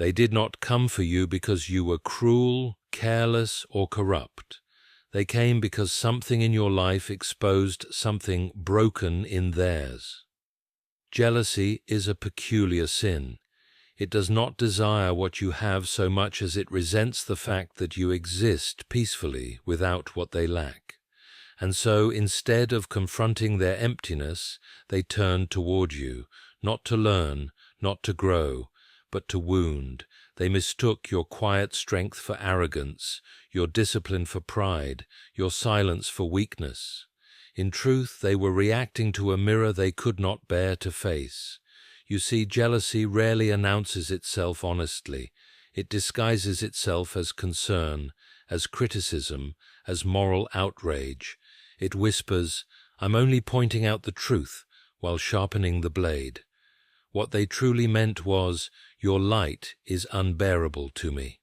They did not come for you because you were cruel, careless, or corrupt. They came because something in your life exposed something broken in theirs. Jealousy is a peculiar sin. It does not desire what you have so much as it resents the fact that you exist peacefully without what they lack. And so, instead of confronting their emptiness, they turn toward you, not to learn, not to grow, but to wound. They mistook your quiet strength for arrogance, your discipline for pride, your silence for weakness. In truth, they were reacting to a mirror they could not bear to face. You see, jealousy rarely announces itself honestly. It disguises itself as concern, as criticism, as moral outrage. It whispers, "I'm only pointing out the truth," while sharpening the blade. What they truly meant was, "Your light is unbearable to me."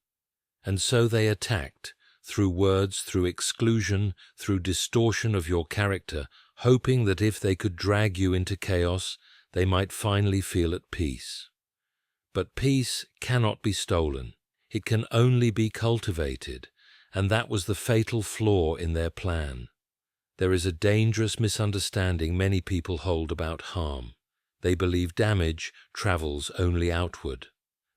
And so they attacked, through words, through exclusion, through distortion of your character, hoping that if they could drag you into chaos, they might finally feel at peace. But peace cannot be stolen. It can only be cultivated, and that was the fatal flaw in their plan. There is a dangerous misunderstanding many people hold about harm. They believe damage travels only outward,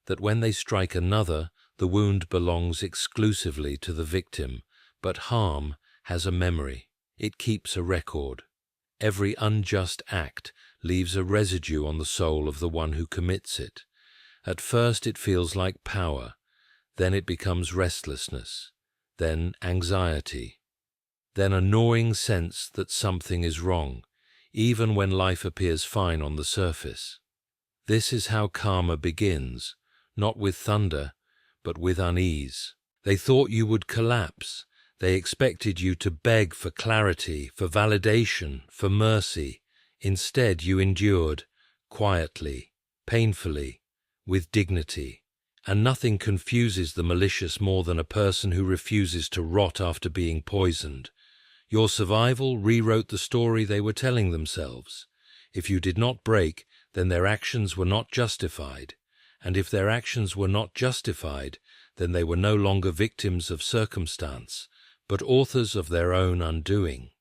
that when they strike another, the wound belongs exclusively to the victim, but harm has a memory. It keeps a record. Every unjust act leaves a residue on the soul of the one who commits it. At first it feels like power, then it becomes restlessness, then anxiety, then a gnawing sense that something is wrong, even when life appears fine on the surface. This is how karma begins, not with thunder, but with unease. They thought you would collapse. They expected you to beg for clarity, for validation, for mercy. Instead, you endured, quietly, painfully, with dignity. And nothing confuses the malicious more than a person who refuses to rot after being poisoned. Your survival rewrote the story they were telling themselves. If you did not break, then their actions were not justified. And if their actions were not justified, then they were no longer victims of circumstance, but authors of their own undoing.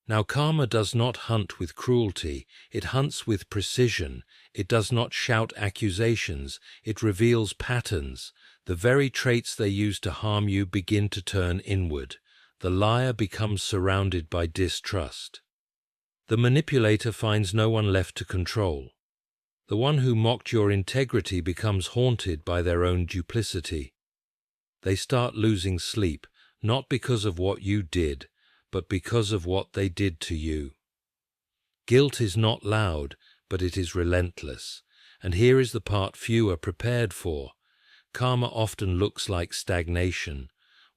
Now karma does not hunt with cruelty, it hunts with precision. It does not shout accusations, it reveals patterns. The very traits they use to harm you begin to turn inward. The liar becomes surrounded by distrust. The manipulator finds no one left to control. The one who mocked your integrity becomes haunted by their own duplicity. They start losing sleep, not because of what you did, but because of what they did to you. Guilt is not loud, but it is relentless. And here is the part few are prepared for. Karma often looks like stagnation.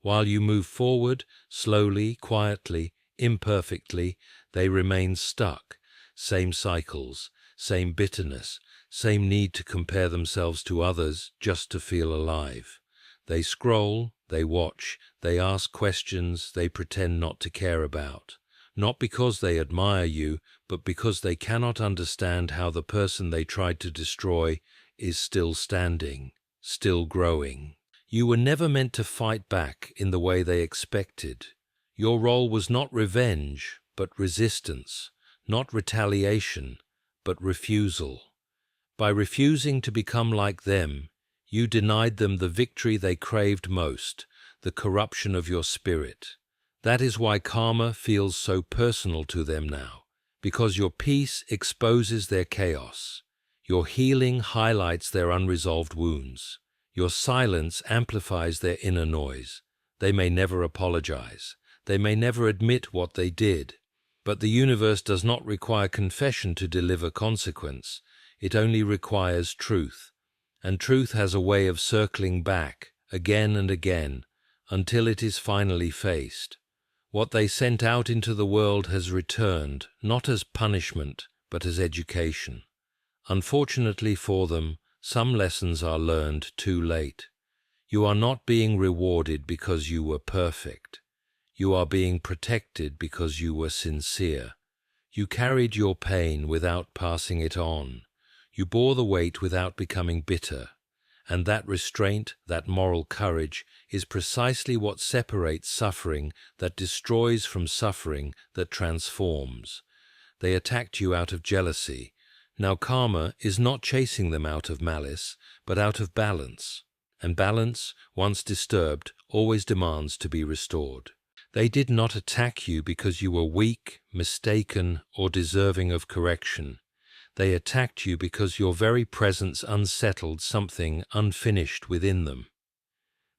While you move forward, slowly, quietly, imperfectly, they remain stuck. Same cycles, same bitterness, same need to compare themselves to others just to feel alive. They scroll, they watch, they ask questions they pretend not to care about. Not because they admire you, but because they cannot understand how the person they tried to destroy is still standing, still growing. You were never meant to fight back in the way they expected. Your role was not revenge, but resistance, not retaliation, but refusal. By refusing to become like them, you denied them the victory they craved most, the corruption of your spirit. That is why karma feels so personal to them now, because your peace exposes their chaos. Your healing highlights their unresolved wounds. Your silence amplifies their inner noise. They may never apologize. They may never admit what they did. But the universe does not require confession to deliver consequence. It only requires truth. And truth has a way of circling back, again and again, until it is finally faced. What they sent out into the world has returned, not as punishment, but as education. Unfortunately for them, some lessons are learned too late. You are not being rewarded because you were perfect. You are being protected because you were sincere. You carried your pain without passing it on. You bore the weight without becoming bitter. And that restraint, that moral courage, is precisely what separates suffering that destroys from suffering that transforms. They attacked you out of jealousy. Now karma is not chasing them out of malice, but out of balance. And balance, once disturbed, always demands to be restored. They did not attack you because you were weak, mistaken, or deserving of correction. They attacked you because your very presence unsettled something unfinished within them.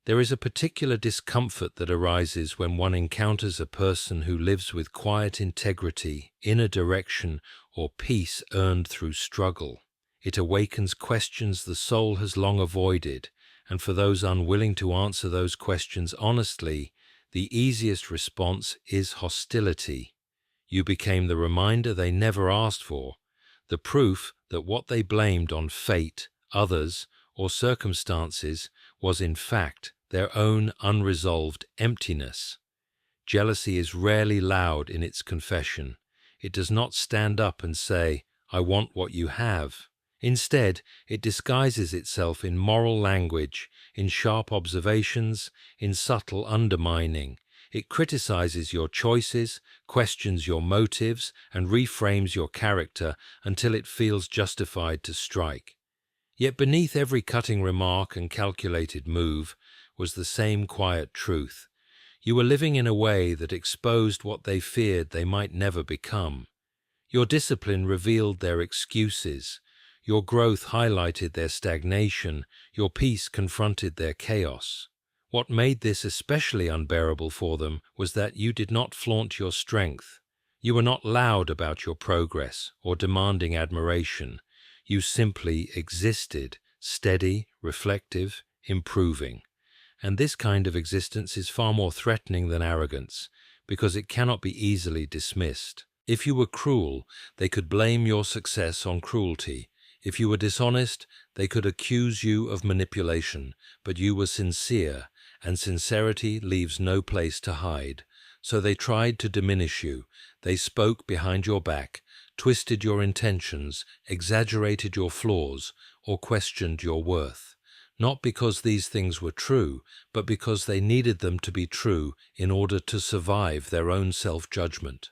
There is a particular discomfort that arises when one encounters a person who lives with quiet integrity, inner direction, or peace earned through struggle. It awakens questions the soul has long avoided, and for those unwilling to answer those questions honestly, the easiest response is hostility. You became the reminder they never asked for, the proof that what they blamed on fate, others, or circumstances was in fact their own unresolved emptiness. Jealousy is rarely loud in its confession. It does not stand up and say, "I want what you have." Instead, it disguises itself in moral language, in sharp observations, in subtle undermining. It criticizes your choices, questions your motives, and reframes your character until it feels justified to strike. Yet beneath every cutting remark and calculated move was the same quiet truth. You were living in a way that exposed what they feared they might never become. Your discipline revealed their excuses. Your growth highlighted their stagnation. Your peace confronted their chaos. What made this especially unbearable for them was that you did not flaunt your strength. You were not loud about your progress or demanding admiration. You simply existed, steady, reflective, improving. And this kind of existence is far more threatening than arrogance, because it cannot be easily dismissed. If you were cruel, they could blame your success on cruelty. If you were dishonest, they could accuse you of manipulation, but you were sincere, and sincerity leaves no place to hide. So they tried to diminish you. They spoke behind your back, twisted your intentions, exaggerated your flaws, or questioned your worth. Not because these things were true, but because they needed them to be true in order to survive their own self-judgment.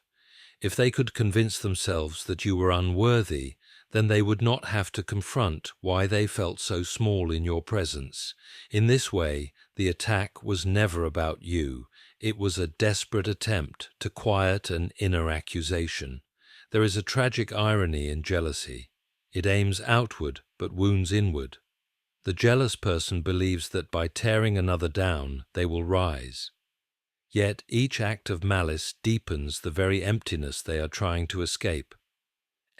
If they could convince themselves that you were unworthy, then they would not have to confront why they felt so small in your presence. In this way, the attack was never about you. It was a desperate attempt to quiet an inner accusation. There is a tragic irony in jealousy. It aims outward but wounds inward. The jealous person believes that by tearing another down, they will rise. Yet each act of malice deepens the very emptiness they are trying to escape.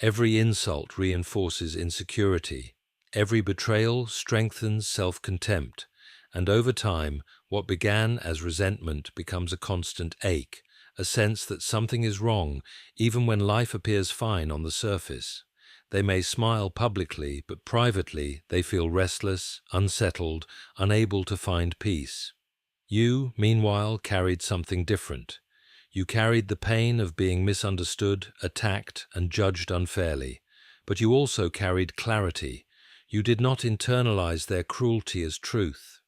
Every insult reinforces insecurity. Every betrayal strengthens self-contempt. And over time, what began as resentment becomes a constant ache, a sense that something is wrong, even when life appears fine on the surface. They may smile publicly, but privately they feel restless, unsettled, unable to find peace. You, meanwhile, carried something different. You carried the pain of being misunderstood, attacked, and judged unfairly. But you also carried clarity. You did not internalize their cruelty as truth.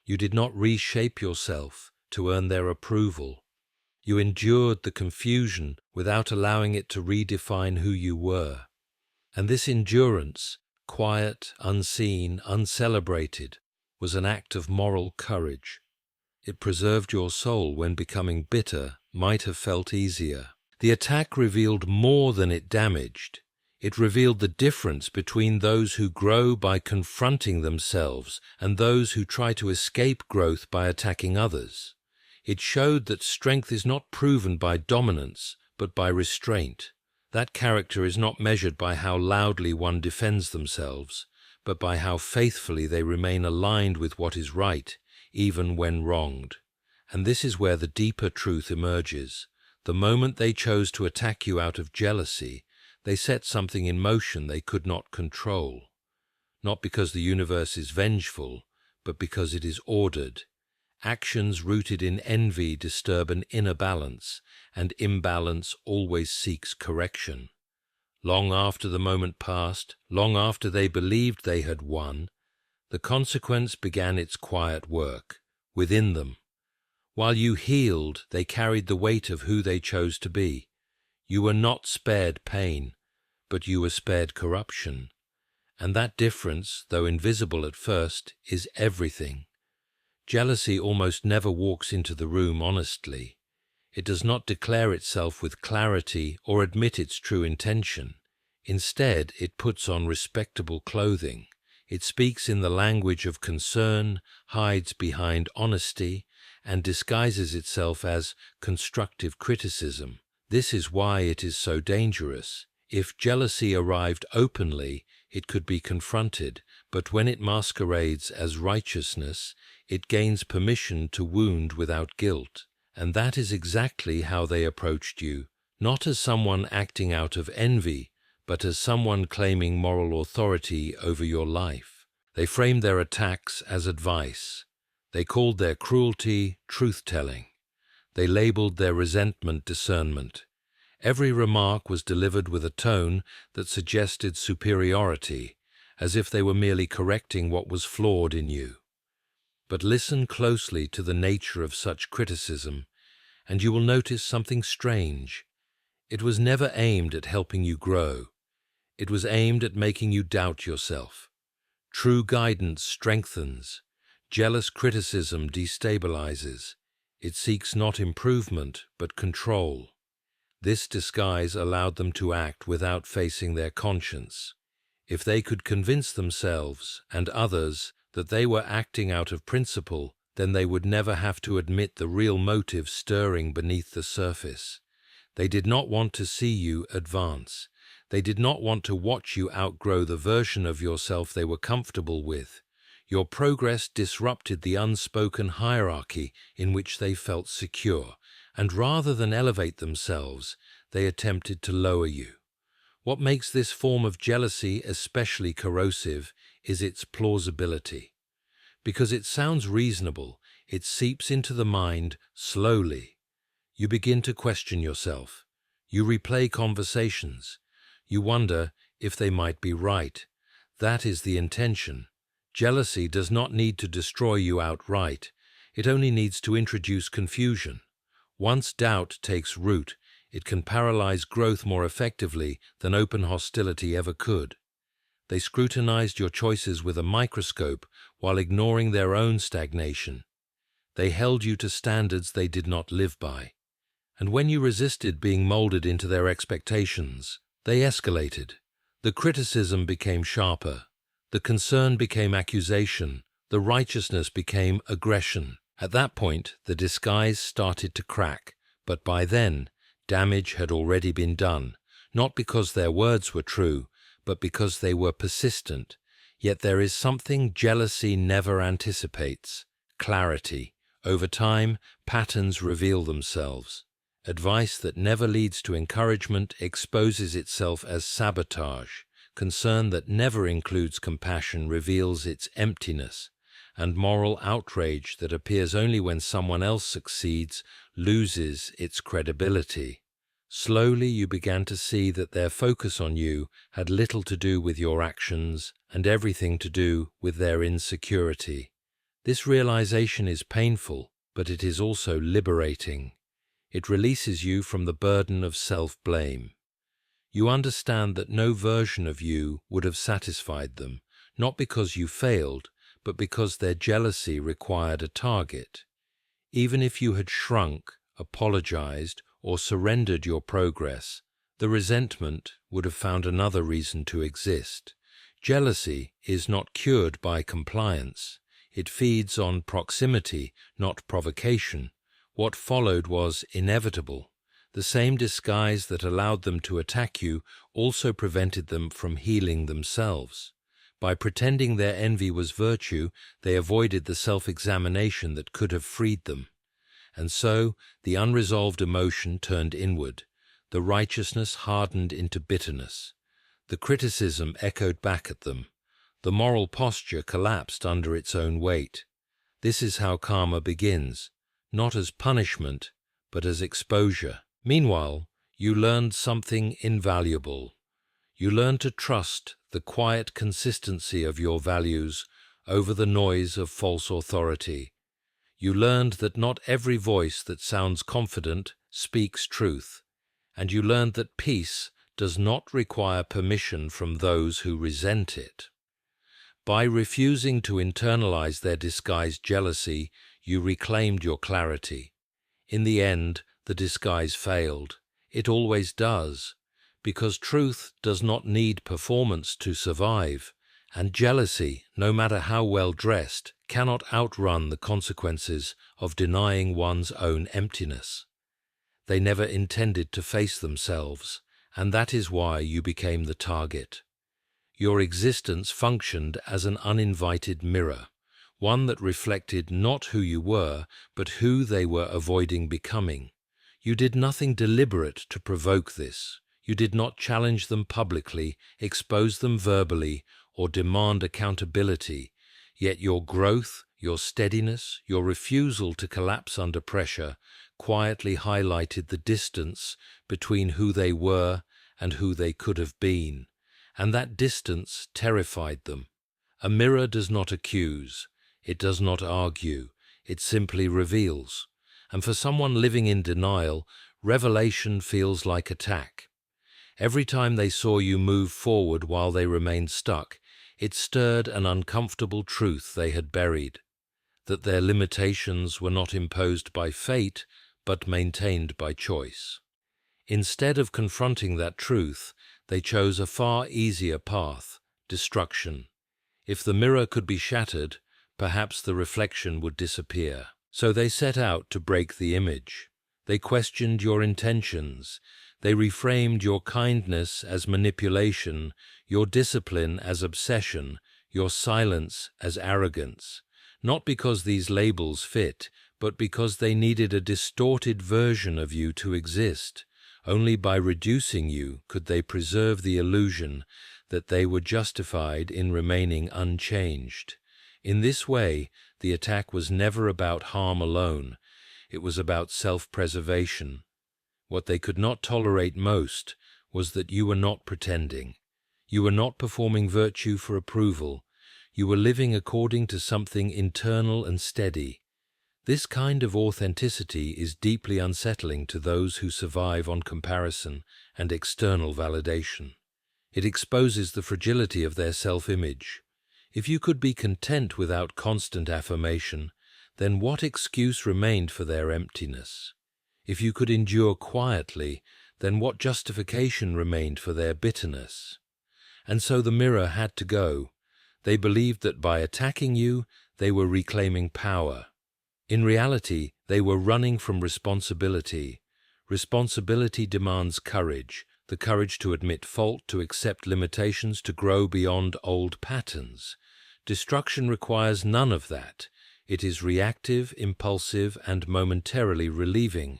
You did not reshape yourself to earn their approval. You endured the confusion without allowing it to redefine who you were. And this endurance, quiet, unseen, uncelebrated, was an act of moral courage. It preserved your soul when becoming bitter might have felt easier. The attack revealed more than it damaged. It revealed the difference between those who grow by confronting themselves and those who try to escape growth by attacking others. It showed that strength is not proven by dominance, but by restraint. That character is not measured by how loudly one defends themselves, but by how faithfully they remain aligned with what is right, even when wronged. And this is where the deeper truth emerges. The moment they chose to attack you out of jealousy, they set something in motion they could not control. Not because the universe is vengeful, but because it is ordered. Actions rooted in envy disturb an inner balance, and imbalance always seeks correction. Long after the moment passed, long after they believed they had won, The consequence began its quiet work, within them. While you healed, they carried the weight of who they chose to be. You were not spared pain, but you were spared corruption. And that difference, though invisible at first, is everything. Jealousy almost never walks into the room honestly. It does not declare itself with clarity or admit its true intention. Instead, it puts on respectable clothing. It speaks in the language of concern, hides behind honesty, and disguises itself as constructive criticism. This is why it is so dangerous. If jealousy arrived openly, it could be confronted, but when it masquerades as righteousness, it gains permission to wound without guilt. And that is exactly how they approached you, not as someone acting out of envy, but as someone claiming moral authority over your life. They framed their attacks as advice. They called their cruelty truth-telling. They labeled their resentment discernment. Every remark was delivered with a tone that suggested superiority, as if they were merely correcting what was flawed in you. But listen closely to the nature of such criticism, and you will notice something strange. It was never aimed at helping you grow. It was aimed at making you doubt yourself. True guidance strengthens. Jealous criticism destabilizes. It seeks not improvement, but control. This disguise allowed them to act without facing their conscience. If they could convince themselves and others that they were acting out of principle, then they would never have to admit the real motive stirring beneath the surface. They did not want to see you advance. They did not want to watch you outgrow the version of yourself they were comfortable with. Your progress disrupted the unspoken hierarchy in which they felt secure, and rather than elevate themselves, they attempted to lower you. What makes this form of jealousy especially corrosive is its plausibility. Because it sounds reasonable, it seeps into the mind slowly. You begin to question yourself. You replay conversations. You wonder if they might be right. That is the intention. Jealousy does not need to destroy you outright. It only needs to introduce confusion. Once doubt takes root, it can paralyze growth more effectively than open hostility ever could. They scrutinized your choices with a microscope while ignoring their own stagnation. They held you to standards they did not live by. And when you resisted being molded into their expectations, they escalated. The criticism became sharper. The concern became accusation. The righteousness became aggression. At that point, the disguise started to crack, but by then, damage had already been done, not because their words were true, but because they were persistent. Yet there is something jealousy never anticipates: clarity. Over time, patterns reveal themselves. Advice that never leads to encouragement exposes itself as sabotage. Concern that never includes compassion reveals its emptiness. And moral outrage that appears only when someone else succeeds loses its credibility. Slowly you began to see that their focus on you had little to do with your actions and everything to do with their insecurity. This realization is painful, but it is also liberating. It releases you from the burden of self-blame. You understand that no version of you would have satisfied them, not because you failed, but because their jealousy required a target. Even if you had shrunk, apologized, or surrendered your progress, the resentment would have found another reason to exist. Jealousy is not cured by compliance. It feeds on proximity, not provocation. What followed was inevitable. The same disguise that allowed them to attack you also prevented them from healing themselves. By pretending their envy was virtue, they avoided the self-examination that could have freed them. And so, the unresolved emotion turned inward. The righteousness hardened into bitterness. The criticism echoed back at them. The moral posture collapsed under its own weight. This is how karma begins, not as punishment, but as exposure. Meanwhile, you learned something invaluable. You learned to trust the quiet consistency of your values over the noise of false authority. You learned that not every voice that sounds confident speaks truth, and you learned that peace does not require permission from those who resent it. By refusing to internalize their disguised jealousy, you reclaimed your clarity. In the end, the disguise failed. It always does, because truth does not need performance to survive, and jealousy, no matter how well dressed, cannot outrun the consequences of denying one's own emptiness. They never intended to face themselves, and that is why you became the target. Your existence functioned as an uninvited mirror, one that reflected not who you were, but who they were avoiding becoming. You did nothing deliberate to provoke this. You did not challenge them publicly, expose them verbally, or demand accountability, yet your growth, your steadiness, your refusal to collapse under pressure quietly highlighted the distance between who they were and who they could have been, and that distance terrified them. A mirror does not accuse, it does not argue, it simply reveals, and for someone living in denial, revelation feels like attack. Every time they saw you move forward while they remained stuck, it stirred an uncomfortable truth they had buried, that their limitations were not imposed by fate, but maintained by choice. Instead of confronting that truth, they chose a far easier path, destruction. If the mirror could be shattered, perhaps the reflection would disappear. So they set out to break the image. They questioned your intentions. They reframed your kindness as manipulation, your discipline as obsession, your silence as arrogance. Not because these labels fit, but because they needed a distorted version of you to exist. Only by reducing you could they preserve the illusion that they were justified in remaining unchanged. In this way, the attack was never about harm alone. It was about self-preservation. What they could not tolerate most was that you were not pretending. You were not performing virtue for approval. You were living according to something internal and steady. This kind of authenticity is deeply unsettling to those who survive on comparison and external validation. It exposes the fragility of their self-image. If you could be content without constant affirmation, then what excuse remained for their emptiness? If you could endure quietly, then what justification remained for their bitterness? And so the mirror had to go. They believed that by attacking you, they were reclaiming power. In reality, they were running from responsibility. Responsibility demands courage, the courage to admit fault, to accept limitations, to grow beyond old patterns. Destruction requires none of that. It is reactive, impulsive, and momentarily relieving.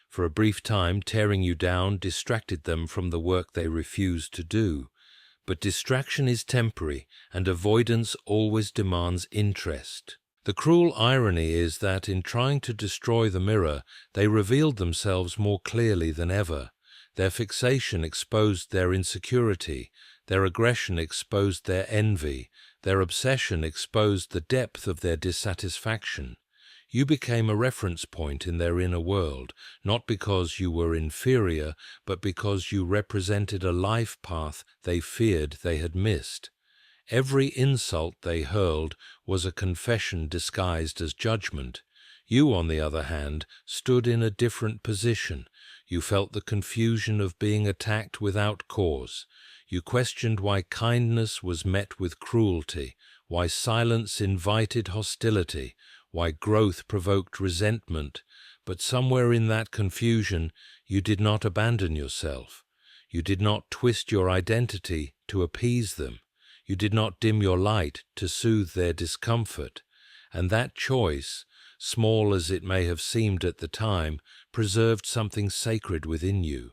For a brief time, tearing you down distracted them from the work they refused to do. But distraction is temporary, and avoidance always demands interest. The cruel irony is that in trying to destroy the mirror, they revealed themselves more clearly than ever. Their fixation exposed their insecurity, their aggression exposed their envy, their obsession exposed the depth of their dissatisfaction. You became a reference point in their inner world, not because you were inferior, but because you represented a life path they feared they had missed. Every insult they hurled was a confession disguised as judgment. You, on the other hand, stood in a different position. You felt the confusion of being attacked without cause. You questioned why kindness was met with cruelty, why silence invited hostility, why growth provoked resentment. But somewhere in that confusion, you did not abandon yourself. You did not twist your identity to appease them. You did not dim your light to soothe their discomfort. And that choice, small as it may have seemed at the time, preserved something sacred within you.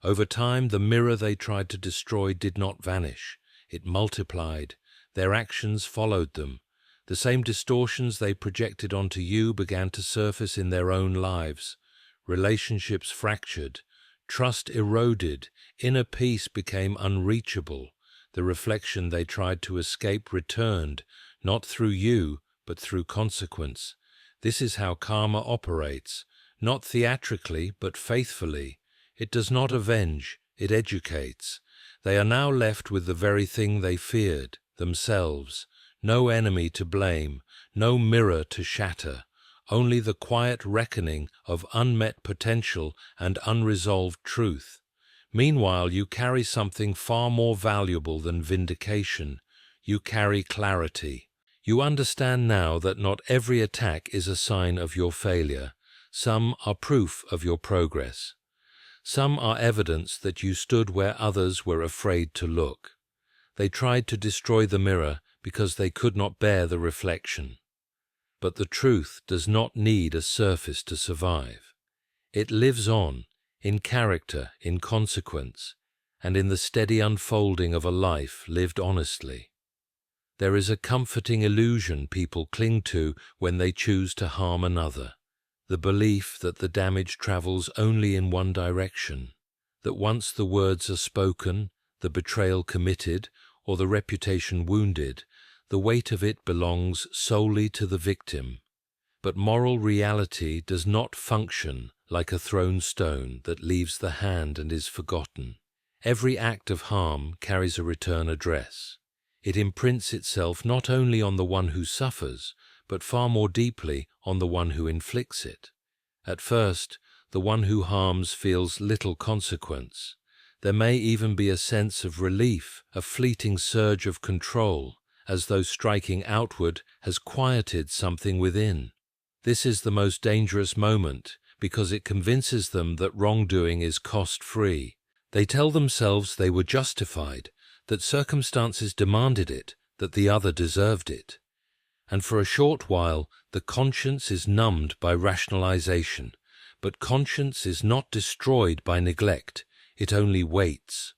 Over time, the mirror they tried to destroy did not vanish. It multiplied. Their actions followed them. The same distortions they projected onto you began to surface in their own lives. Relationships fractured. Trust eroded. Inner peace became unreachable. The reflection they tried to escape returned, not through you, but through consequence. This is how karma operates, not theatrically, but faithfully. It does not avenge, it educates. They are now left with the very thing they feared, themselves. No enemy to blame, no mirror to shatter, only the quiet reckoning of unmet potential and unresolved truth. Meanwhile, you carry something far more valuable than vindication. You carry clarity. You understand now that not every attack is a sign of your failure. Some are proof of your progress. Some are evidence that you stood where others were afraid to look. They tried to destroy the mirror because they could not bear the reflection. But the truth does not need a surface to survive. It lives on, in character, in consequence, and in the steady unfolding of a life lived honestly. There is a comforting illusion people cling to when they choose to harm another, the belief that the damage travels only in one direction, that once the words are spoken, the betrayal committed, or the reputation wounded, the weight of it belongs solely to the victim. But moral reality does not function like a thrown stone that leaves the hand and is forgotten. Every act of harm carries a return address. It imprints itself not only on the one who suffers, but far more deeply on the one who inflicts it. At first, the one who harms feels little consequence. There may even be a sense of relief, a fleeting surge of control, as though striking outward has quieted something within. This is the most dangerous moment because it convinces them that wrongdoing is cost-free. They tell themselves they were justified, that circumstances demanded it, that the other deserved it. And for a short while, the conscience is numbed by rationalization, but conscience is not destroyed by neglect, it only waits.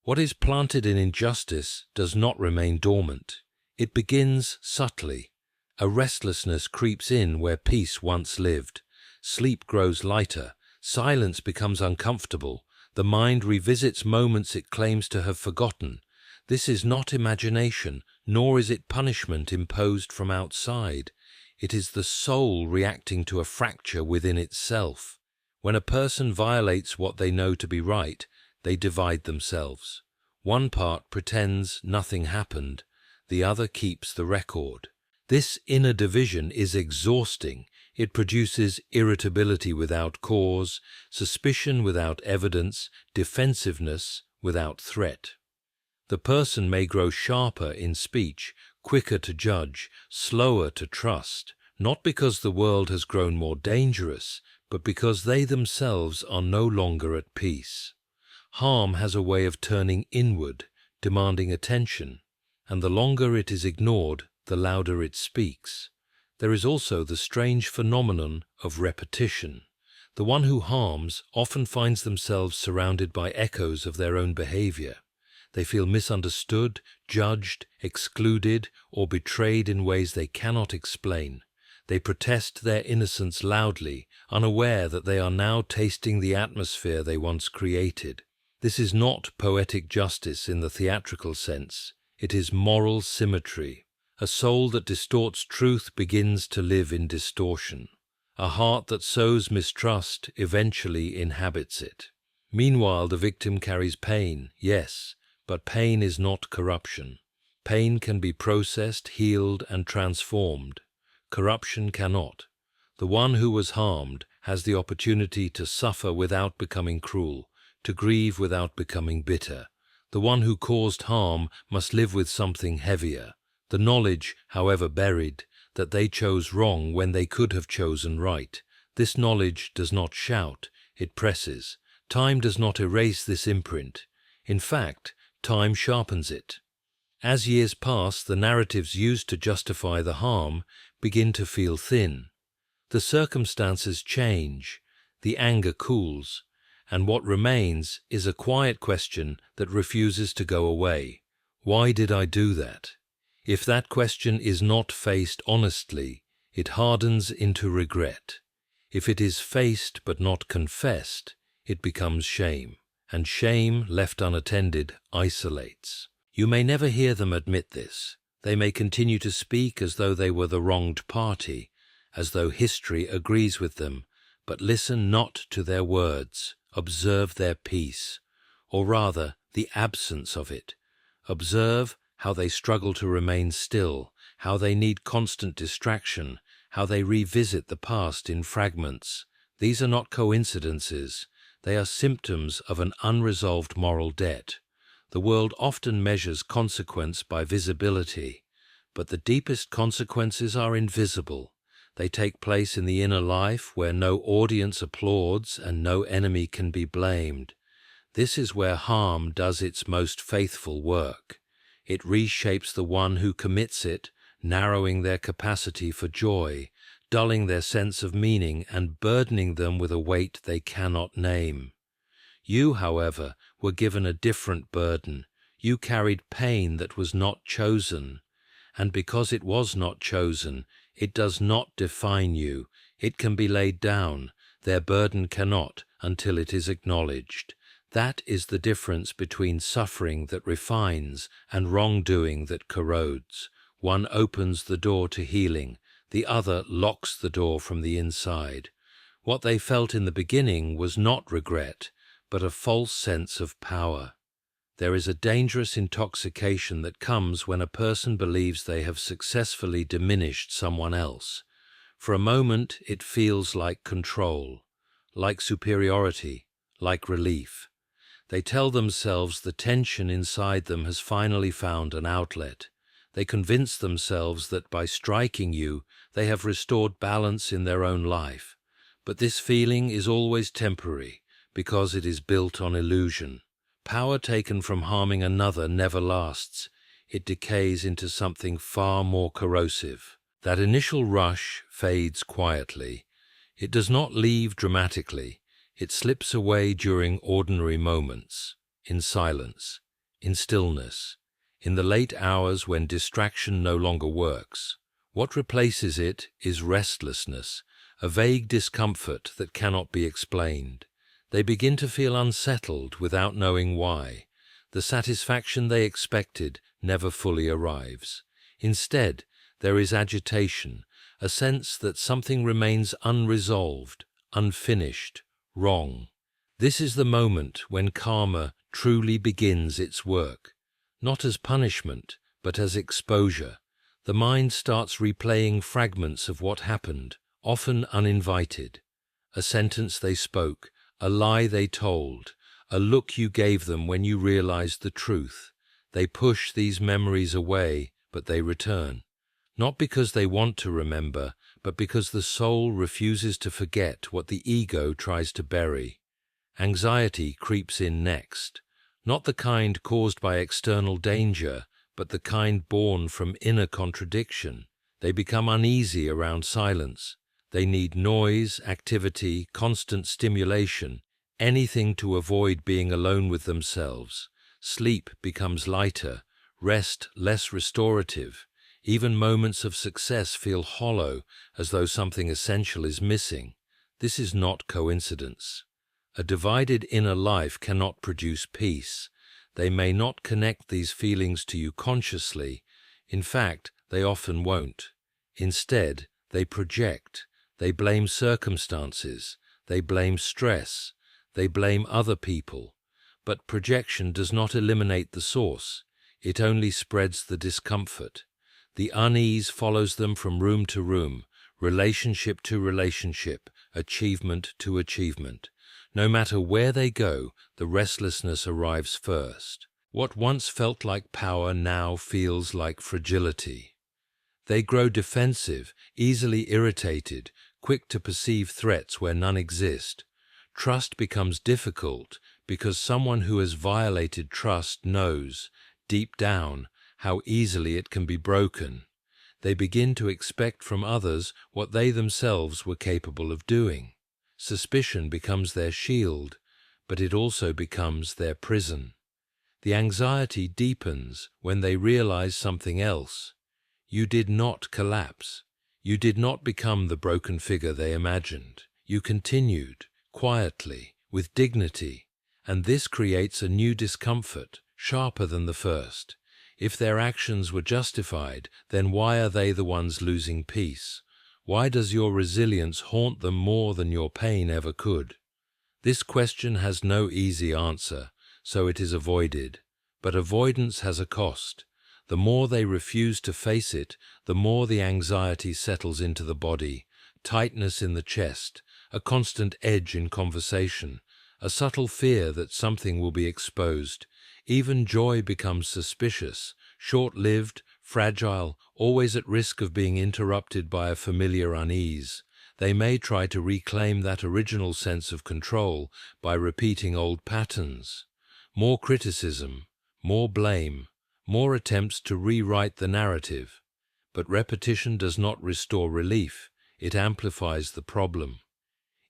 What is planted in injustice does not remain dormant. It begins subtly. A restlessness creeps in where peace once lived. Sleep grows lighter. Silence becomes uncomfortable. The mind revisits moments it claims to have forgotten. This is not imagination, nor is it punishment imposed from outside. It is the soul reacting to a fracture within itself. When a person violates what they know to be right, they divide themselves. One part pretends nothing happened. The other keeps the record. This inner division is exhausting. It produces irritability without cause, suspicion without evidence, defensiveness without threat. The person may grow sharper in speech, quicker to judge, slower to trust, not because the world has grown more dangerous, but because they themselves are no longer at peace. Harm has a way of turning inward, demanding attention, and the longer it is ignored, the louder it speaks. There is also the strange phenomenon of repetition. The one who harms often finds themselves surrounded by echoes of their own behavior. They feel misunderstood, judged, excluded, or betrayed in ways they cannot explain. They protest their innocence loudly, unaware that they are now tasting the atmosphere they once created. This is not poetic justice in the theatrical sense. It is moral symmetry. A soul that distorts truth begins to live in distortion. A heart that sows mistrust eventually inhabits it. Meanwhile, the victim carries pain, yes, but pain is not corruption. Pain can be processed, healed, and transformed. Corruption cannot. The one who was harmed has the opportunity to suffer without becoming cruel, to grieve without becoming bitter. The one who caused harm must live with something heavier. The knowledge, however buried, that they chose wrong when they could have chosen right. This knowledge does not shout, it presses. Time does not erase this imprint. In fact, time sharpens it. As years pass, the narratives used to justify the harm begin to feel thin. The circumstances change, the anger cools, and what remains is a quiet question that refuses to go away. Why did I do that? If that question is not faced honestly, it hardens into regret. If it is faced but not confessed, it becomes shame, and shame, left unattended, isolates. You may never hear them admit this. They may continue to speak as though they were the wronged party, as though history agrees with them, but listen not to their words, observe their peace, or rather the absence of it. Observe how they struggle to remain still, how they need constant distraction, how they revisit the past in fragments. These are not coincidences, they are symptoms of an unresolved moral debt. The world often measures consequence by visibility, but the deepest consequences are invisible. They take place in the inner life where no audience applauds and no enemy can be blamed. This is where harm does its most faithful work. It reshapes the one who commits it, narrowing their capacity for joy, dulling their sense of meaning and burdening them with a weight they cannot name. You, however, were given a different burden. You carried pain that was not chosen. And because it was not chosen, it does not define you. It can be laid down. Their burden cannot until it is acknowledged. That is the difference between suffering that refines and wrongdoing that corrodes. One opens the door to healing, the other locks the door from the inside. What they felt in the beginning was not regret, but a false sense of power. There is a dangerous intoxication that comes when a person believes they have successfully diminished someone else. For a moment it feels like control, like superiority, like relief. They tell themselves the tension inside them has finally found an outlet. They convince themselves that by striking you, they have restored balance in their own life. But this feeling is always temporary, because it is built on illusion. Power taken from harming another never lasts. It decays into something far more corrosive. That initial rush fades quietly. It does not leave dramatically. It slips away during ordinary moments, in silence, in stillness, in the late hours when distraction no longer works. What replaces it is restlessness, a vague discomfort that cannot be explained. They begin to feel unsettled without knowing why. The satisfaction they expected never fully arrives. Instead, there is agitation, a sense that something remains unresolved, unfinished, wrong. This is the moment when karma truly begins its work, not as punishment, but as exposure. The mind starts replaying fragments of what happened, often uninvited. A sentence they spoke, a lie they told, a look you gave them when you realized the truth. They push these memories away, but they return. Not because they want to remember, but because the soul refuses to forget what the ego tries to bury. Anxiety creeps in next, not the kind caused by external danger, but the kind born from inner contradiction. They become uneasy around silence. They need noise, activity, constant stimulation, anything to avoid being alone with themselves. Sleep becomes lighter, rest less restorative. Even moments of success feel hollow, as though something essential is missing. This is not coincidence. A divided inner life cannot produce peace. They may not connect these feelings to you consciously. In fact, they often won't. Instead, they project. They blame circumstances. They blame stress. They blame other people. But projection does not eliminate the source. It only spreads the discomfort. The unease follows them from room to room, relationship to relationship, achievement to achievement. No matter where they go, the restlessness arrives first. What once felt like power now feels like fragility. They grow defensive, easily irritated, quick to perceive threats where none exist. Trust becomes difficult because someone who has violated trust knows, deep down, how easily it can be broken. They begin to expect from others what they themselves were capable of doing. Suspicion becomes their shield, but it also becomes their prison. The anxiety deepens when they realize something else. You did not collapse. You did not become the broken figure they imagined. You continued, quietly, with dignity, and this creates a new discomfort, sharper than the first. If their actions were justified, then why are they the ones losing peace? Why does your resilience haunt them more than your pain ever could? This question has no easy answer, so it is avoided. But avoidance has a cost. The more they refuse to face it, the more the anxiety settles into the body, tightness in the chest, a constant edge in conversation, a subtle fear that something will be exposed. Even joy becomes suspicious, short-lived, fragile, always at risk of being interrupted by a familiar unease. They may try to reclaim that original sense of control by repeating old patterns. More criticism, more blame, more attempts to rewrite the narrative. But repetition does not restore relief, it amplifies the problem.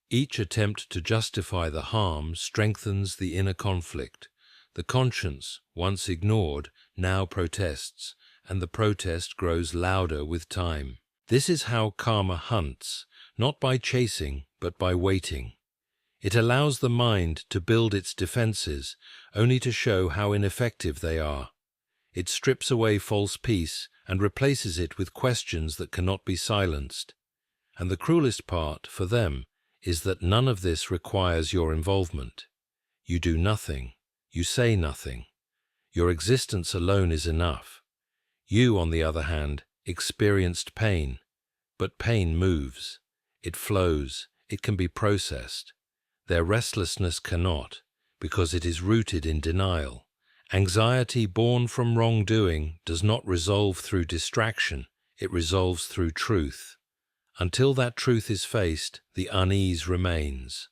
Each attempt to justify the harm strengthens the inner conflict. The conscience, once ignored, now protests, and the protest grows louder with time. This is how karma hunts, not by chasing, but by waiting. It allows the mind to build its defenses, only to show how ineffective they are. It strips away false peace and replaces it with questions that cannot be silenced. And the cruelest part, for them, is that none of this requires your involvement. You do nothing. You say nothing. Your existence alone is enough. You, on the other hand, experienced pain. But pain moves. It flows. It can be processed. Their restlessness cannot, because it is rooted in denial. Anxiety born from wrongdoing does not resolve through distraction. It resolves through truth. Until that truth is faced, the unease remains.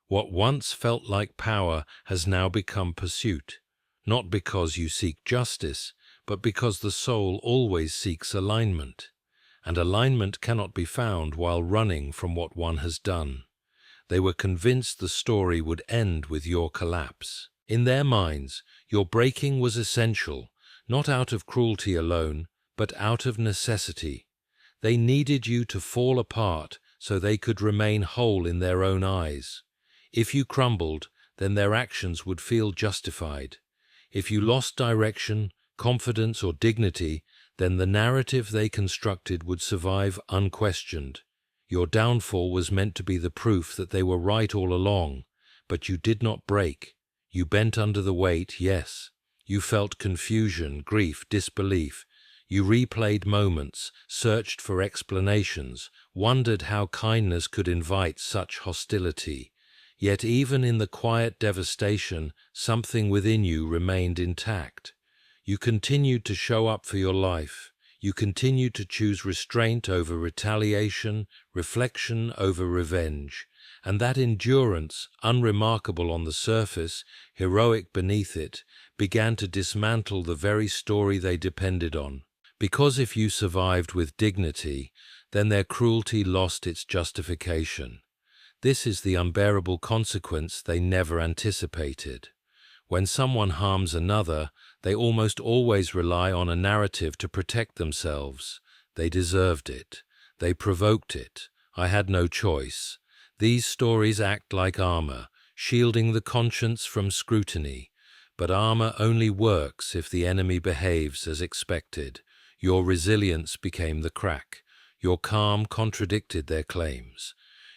What once felt like power has now become pursuit, not because you seek justice, but because the soul always seeks alignment, and alignment cannot be found while running from what one has done. They were convinced the story would end with your collapse. In their minds, your breaking was essential, not out of cruelty alone, but out of necessity. They needed you to fall apart so they could remain whole in their own eyes. If you crumbled, then their actions would feel justified. If you lost direction, confidence, or dignity, then the narrative they constructed would survive unquestioned. Your downfall was meant to be the proof that they were right all along, but you did not break. You bent under the weight, yes. You felt confusion, grief, disbelief. You replayed moments, searched for explanations, wondered how kindness could invite such hostility. Yet even in the quiet devastation, something within you remained intact. You continued to show up for your life. You continued to choose restraint over retaliation, reflection over revenge. And that endurance, unremarkable on the surface, heroic beneath it, began to dismantle the very story they depended on. Because if you survived with dignity, then their cruelty lost its justification. This is the unbearable consequence they never anticipated. When someone harms another, they almost always rely on a narrative to protect themselves. They deserved it. They provoked it. I had no choice. These stories act like armor, shielding the conscience from scrutiny. But armor only works if the enemy behaves as expected. Your resilience became the crack. Your calm contradicted their claims.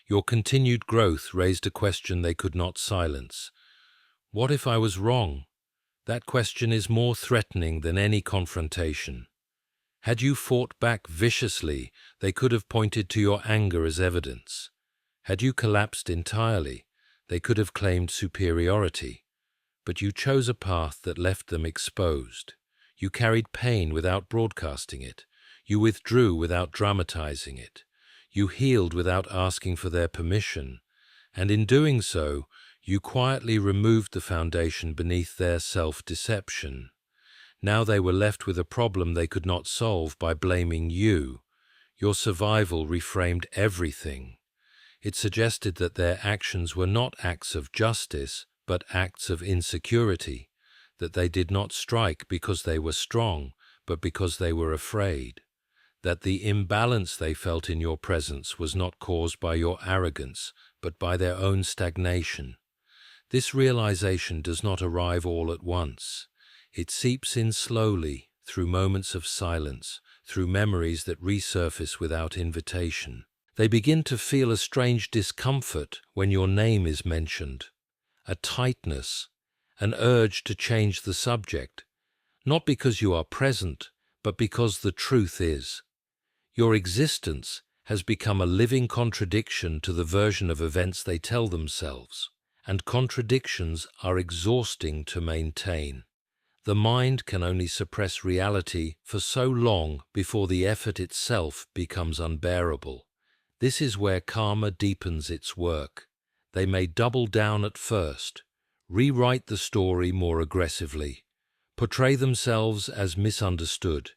Your continued growth raised a question they could not silence. What if I was wrong? That question is more threatening than any confrontation. Had you fought back viciously, they could have pointed to your anger as evidence. Had you collapsed entirely, they could have claimed superiority. But you chose a path that left them exposed. You carried pain without broadcasting it. You withdrew without dramatizing it. You healed without asking for their permission. And in doing so, you quietly removed the foundation beneath their self-deception. Now they were left with a problem they could not solve by blaming you. Your survival reframed everything. It suggested that their actions were not acts of justice, but acts of insecurity, that they did not strike because they were strong, but because they were afraid, that the imbalance they felt in your presence was not caused by your arrogance, but by their own stagnation. This realization does not arrive all at once. It seeps in slowly, through moments of silence, through memories that resurface without invitation. They begin to feel a strange discomfort when your name is mentioned, a tightness, an urge to change the subject, not because you are present, but because the truth is. Your existence has become a living contradiction to the version of events they tell themselves, and contradictions are exhausting to maintain. The mind can only suppress reality for so long before the effort itself becomes unbearable. This is where karma deepens its work. They may double down at first, rewrite the story more aggressively, portray themselves as misunderstood,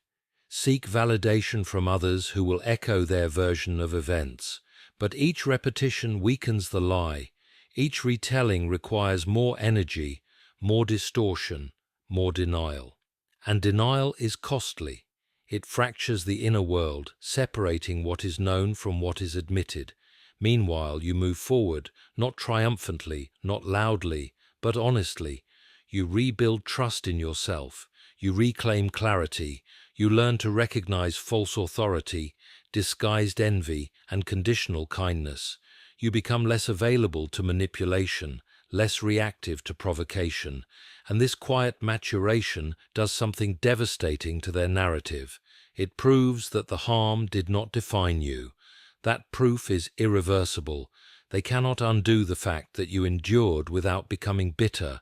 seek validation from others who will echo their version of events. But each repetition weakens the lie. Each retelling requires more energy, more distortion, more denial. And denial is costly. It fractures the inner world, separating what is known from what is admitted. Meanwhile, you move forward, not triumphantly, not loudly, but honestly. You rebuild trust in yourself. You reclaim clarity. You learn to recognize false authority, disguised envy, and conditional kindness. You become less available to manipulation, less reactive to provocation, and this quiet maturation does something devastating to their narrative. It proves that the harm did not define you. That proof is irreversible. They cannot undo the fact that you endured without becoming bitter.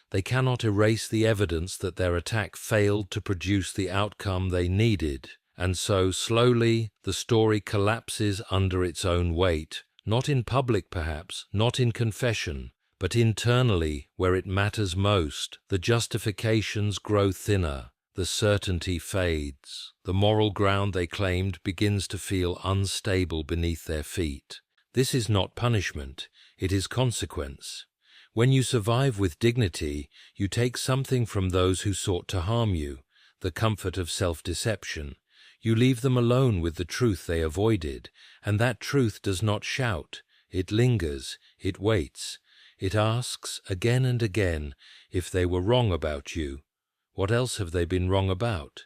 They cannot erase the evidence that their attack failed to produce the outcome they needed. And so, slowly, the story collapses under its own weight, not in public perhaps, not in confession, but internally, where it matters most. The justifications grow thinner, the certainty fades. The moral ground they claimed begins to feel unstable beneath their feet. This is not punishment, it is consequence. When you survive with dignity, you take something from those who sought to harm you, the comfort of self-deception. You leave them alone with the truth they avoided, and that truth does not shout. It lingers, it waits. It asks again and again if they were wrong about you. What else have they been wrong about?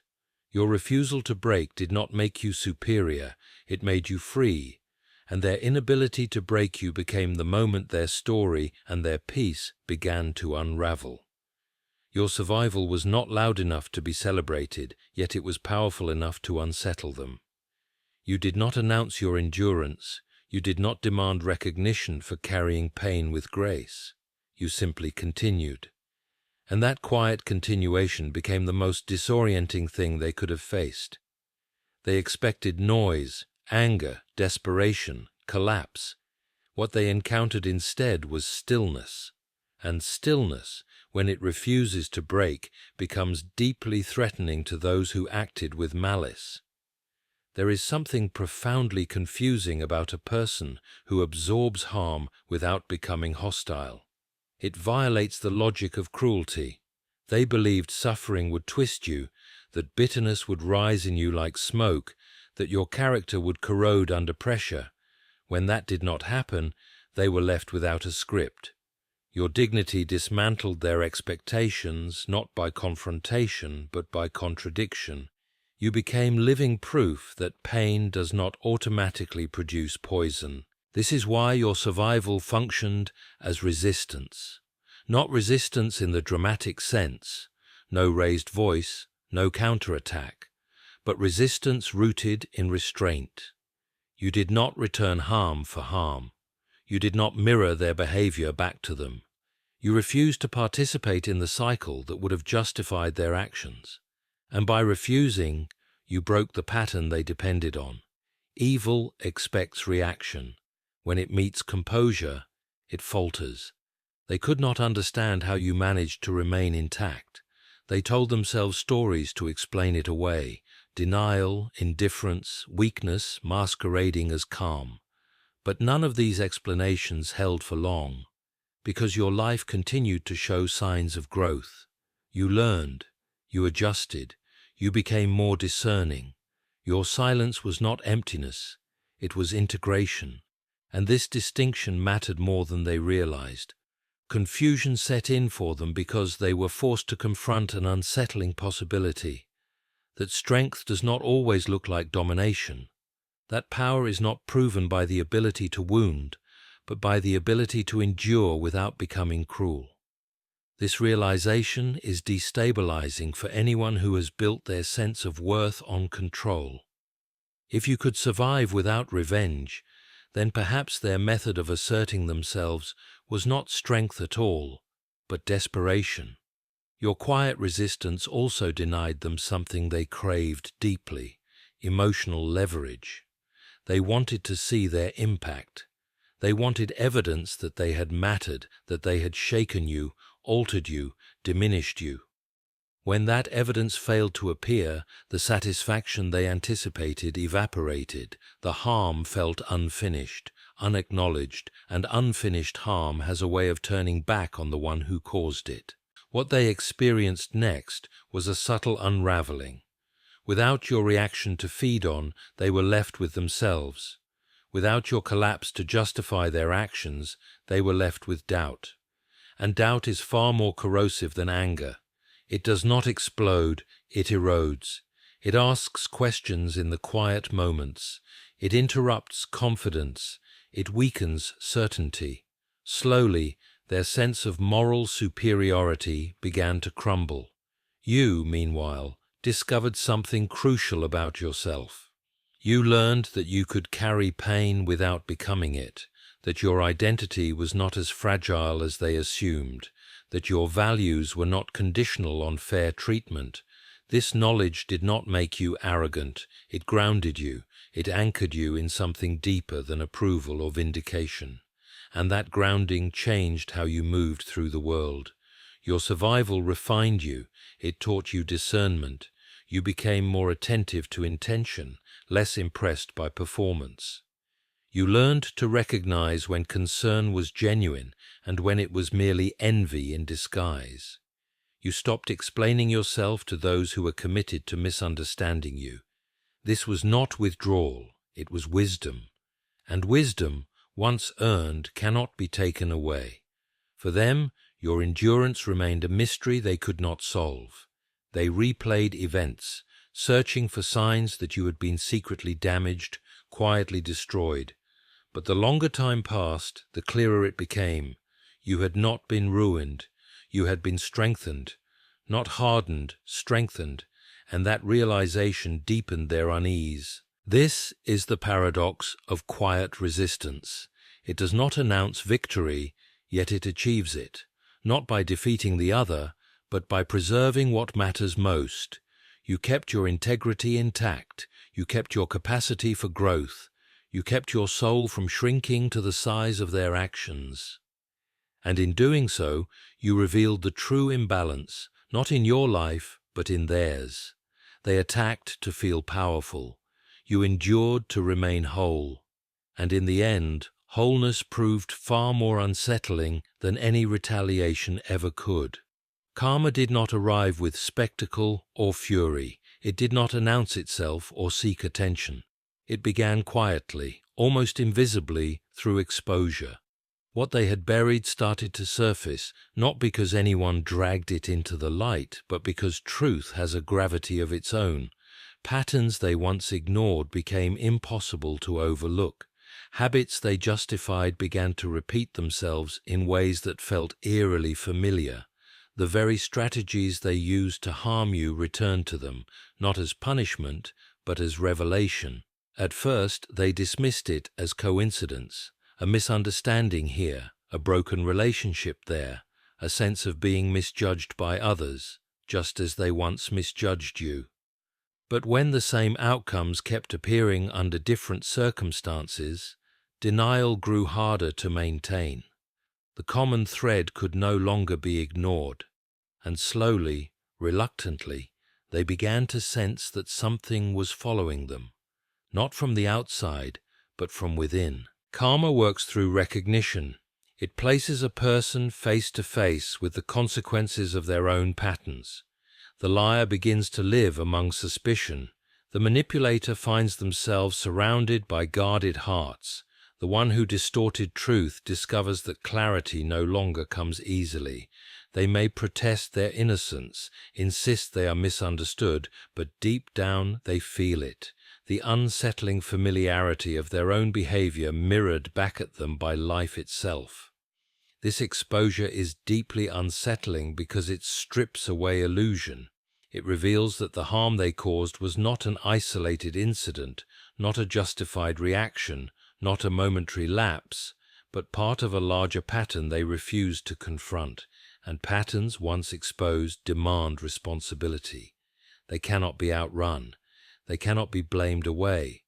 Your refusal to break did not make you superior, it made you free. And their inability to break you became the moment their story and their peace began to unravel. Your survival was not loud enough to be celebrated, yet it was powerful enough to unsettle them. You did not announce your endurance. You did not demand recognition for carrying pain with grace. You simply continued. And that quiet continuation became the most disorienting thing they could have faced. They expected noise, anger, desperation, collapse. What they encountered instead was stillness. And stillness, when it refuses to break, becomes deeply threatening to those who acted with malice. There is something profoundly confusing about a person who absorbs harm without becoming hostile. It violates the logic of cruelty. They believed suffering would twist you, that bitterness would rise in you like smoke, that your character would corrode under pressure. When that did not happen, they were left without a script. Your dignity dismantled their expectations, not by confrontation, but by contradiction. You became living proof that pain does not automatically produce poison. This is why your survival functioned as resistance. Not resistance in the dramatic sense, no raised voice, no counterattack, but resistance rooted in restraint. You did not return harm for harm. You did not mirror their behavior back to them. You refused to participate in the cycle that would have justified their actions. And by refusing, you broke the pattern they depended on. Evil expects reaction. When it meets composure, it falters. They could not understand how you managed to remain intact. They told themselves stories to explain it away. Denial, indifference, weakness masquerading as calm. But none of these explanations held for long, because your life continued to show signs of growth. You learned, you adjusted, you became more discerning. Your silence was not emptiness, it was integration, and this distinction mattered more than they realized. Confusion set in for them because they were forced to confront an unsettling possibility. that strength does not always look like domination, that power is not proven by the ability to wound, but by the ability to endure without becoming cruel. This realization is destabilizing for anyone who has built their sense of worth on control. If you could survive without revenge, then perhaps their method of asserting themselves was not strength at all, but desperation. Your quiet resistance also denied them something they craved deeply: emotional leverage. They wanted to see their impact. They wanted evidence that they had mattered, that they had shaken you, altered you, diminished you. When that evidence failed to appear, the satisfaction they anticipated evaporated. The harm felt unfinished, unacknowledged, and unfinished harm has a way of turning back on the one who caused it. What they experienced next was a subtle unraveling. Without your reaction to feed on, they were left with themselves. Without your collapse to justify their actions, they were left with doubt. And doubt is far more corrosive than anger. It does not explode, it erodes. It asks questions in the quiet moments. It interrupts confidence. It weakens certainty. Slowly, their sense of moral superiority began to crumble. You, meanwhile, discovered something crucial about yourself. You learned that you could carry pain without becoming it, that your identity was not as fragile as they assumed, that your values were not conditional on fair treatment. This knowledge did not make you arrogant, it grounded you, it anchored you in something deeper than approval or vindication. And that grounding changed how you moved through the world. Your survival refined you, it taught you discernment. You became more attentive to intention, less impressed by performance. You learned to recognize when concern was genuine and when it was merely envy in disguise. You stopped explaining yourself to those who were committed to misunderstanding you. This was not withdrawal, it was wisdom. And wisdom, once earned, cannot be taken away. For them, your endurance remained a mystery they could not solve. They replayed events, searching for signs that you had been secretly damaged, quietly destroyed. But the longer time passed, the clearer it became. You had not been ruined. You had been strengthened. Not hardened, strengthened, and that realization deepened their unease. This is the paradox of quiet resistance. It does not announce victory, yet it achieves it, not by defeating the other, but by preserving what matters most. You kept your integrity intact. You kept your capacity for growth. You kept your soul from shrinking to the size of their actions. And in doing so, you revealed the true imbalance, not in your life, but in theirs. They attacked to feel powerful. You endured to remain whole. And in the end, wholeness proved far more unsettling than any retaliation ever could. Karma did not arrive with spectacle or fury. It did not announce itself or seek attention. It began quietly, almost invisibly, through exposure. What they had buried started to surface, not because anyone dragged it into the light, but because truth has a gravity of its own. Patterns they once ignored became impossible to overlook. Habits they justified began to repeat themselves in ways that felt eerily familiar. The very strategies they used to harm you returned to them, not as punishment, but as revelation. At first, they dismissed it as coincidence, a misunderstanding here, a broken relationship there, a sense of being misjudged by others, just as they once misjudged you. But when the same outcomes kept appearing under different circumstances, denial grew harder to maintain. The common thread could no longer be ignored, and slowly, reluctantly, they began to sense that something was following them, not from the outside, but from within. Karma works through recognition. It places a person face to face with the consequences of their own patterns. The liar begins to live among suspicion. The manipulator finds themselves surrounded by guarded hearts. The one who distorted truth discovers that clarity no longer comes easily. They may protest their innocence, insist they are misunderstood, but deep down they feel it, the unsettling familiarity of their own behavior mirrored back at them by life itself. This exposure is deeply unsettling because it strips away illusion. It reveals that the harm they caused was not an isolated incident, not a justified reaction, not a momentary lapse, but part of a larger pattern they refused to confront, and patterns, once exposed, demand responsibility. They cannot be outrun. They cannot be blamed away.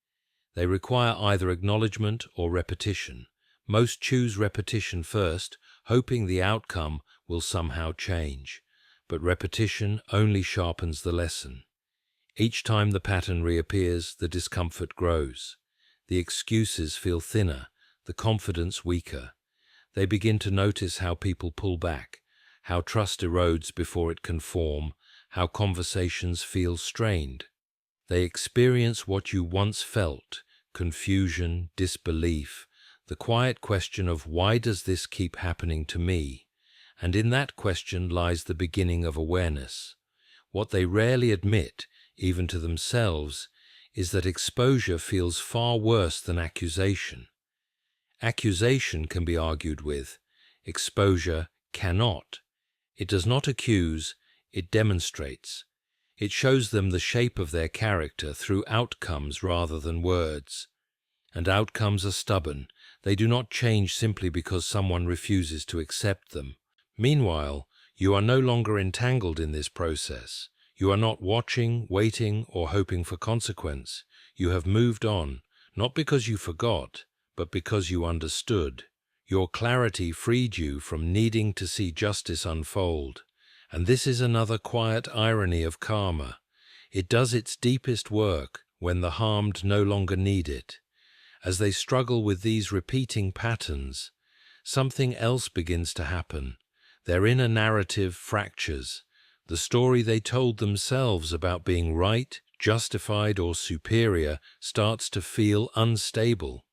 They require either acknowledgement or repetition. Most choose repetition first, hoping the outcome will somehow change. But repetition only sharpens the lesson. Each time the pattern reappears, the discomfort grows. The excuses feel thinner, the confidence weaker. They begin to notice how people pull back, how trust erodes before it can form, how conversations feel strained. They experience what you once felt, confusion, disbelief, the quiet question of why does this keep happening to me? And in that question lies the beginning of awareness. What they rarely admit, even to themselves, is that exposure feels far worse than accusation. Accusation can be argued with. Exposure cannot. It does not accuse, it demonstrates. It shows them the shape of their character through outcomes rather than words. And outcomes are stubborn. They do not change simply because someone refuses to accept them. Meanwhile, you are no longer entangled in this process. You are not watching, waiting, or hoping for consequence. You have moved on, not because you forgot, but because you understood. Your clarity freed you from needing to see justice unfold. And this is another quiet irony of karma. It does its deepest work when the harmed no longer need it. As they struggle with these repeating patterns, something else begins to happen. Their inner narrative fractures. The story they told themselves about being right, justified, or superior starts to feel unstable.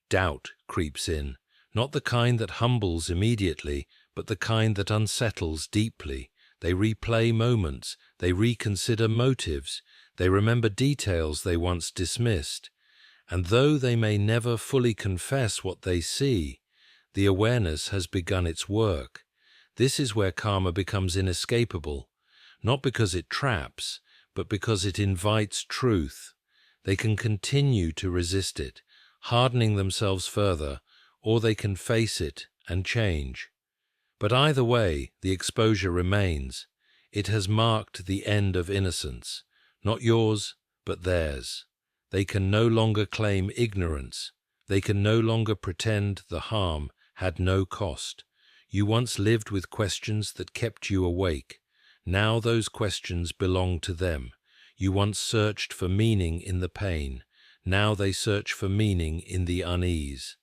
Doubt creeps in, not the kind that humbles immediately, but the kind that unsettles deeply. They replay moments, they reconsider motives, they remember details they once dismissed. And though they may never fully confess what they see, the awareness has begun its work. This is where karma becomes inescapable, not because it traps, but because it invites truth. They can continue to resist it, hardening themselves further, or they can face it and change. But either way, the exposure remains. It has marked the end of innocence, not yours, but theirs. They can no longer claim ignorance. They can no longer pretend the harm had no cost. You once lived with questions that kept you awake. Now those questions belong to them. You once searched for meaning in the pain. Now they search for meaning in the unease.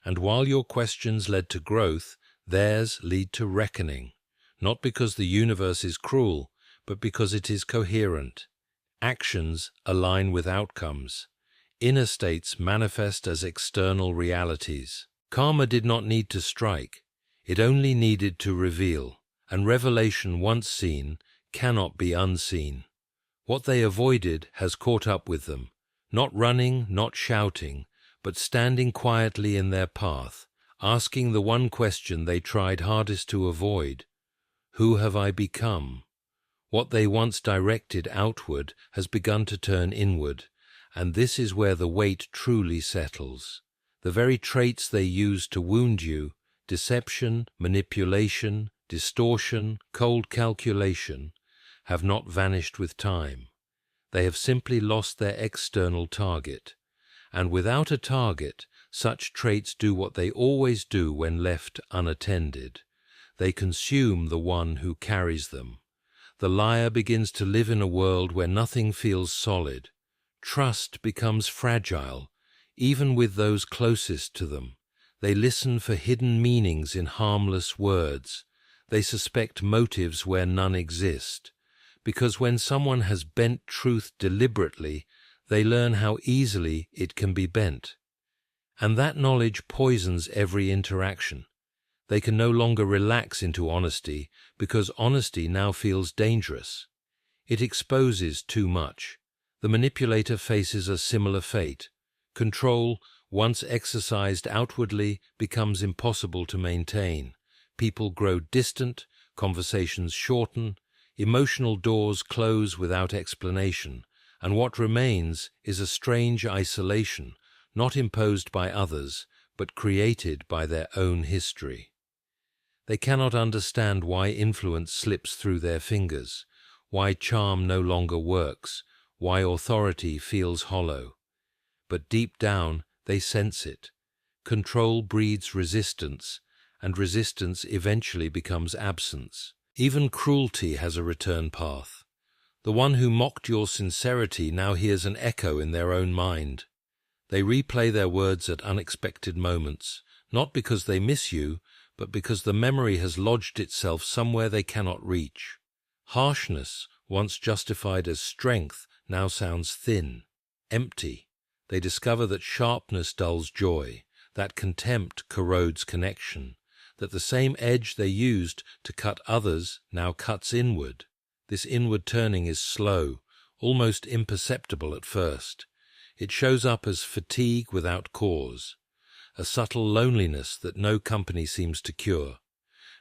And while your questions led to growth, theirs lead to reckoning. Not because the universe is cruel, but because it is coherent. Actions align with outcomes. Inner states manifest as external realities. Karma did not need to strike. It only needed to reveal, and revelation once seen cannot be unseen. What they avoided has caught up with them, not running, not shouting, but standing quietly in their path, asking the one question they tried hardest to avoid: who have I become? What they once directed outward has begun to turn inward, and this is where the weight truly settles. The very traits they used to wound you, deception, manipulation, distortion, cold calculation, have not vanished with time. They have simply lost their external target. And without a target, such traits do what they always do when left unattended. They consume the one who carries them. The liar begins to live in a world where nothing feels solid. Trust becomes fragile, even with those closest to them. They listen for hidden meanings in harmless words. They suspect motives where none exist. Because when someone has bent truth deliberately, they learn how easily it can be bent. And that knowledge poisons every interaction. They can no longer relax into honesty because honesty now feels dangerous. It exposes too much. The manipulator faces a similar fate. Control, once exercised outwardly, becomes impossible to maintain. People grow distant, conversations shorten, emotional doors close without explanation, and what remains is a strange isolation, not imposed by others, but created by their own history. They cannot understand why influence slips through their fingers, why charm no longer works, why authority feels hollow. But deep down, they sense it. Control breeds resistance, and resistance eventually becomes absence. Even cruelty has a return path. The one who mocked your sincerity now hears an echo in their own mind. They replay their words at unexpected moments, not because they miss you, but because the memory has lodged itself somewhere they cannot reach. Harshness, once justified as strength, now sounds thin, empty. They discover that sharpness dulls joy, that contempt corrodes connection, that the same edge they used to cut others now cuts inward. This inward turning is slow, almost imperceptible at first. It shows up as fatigue without cause, a subtle loneliness that no company seems to cure,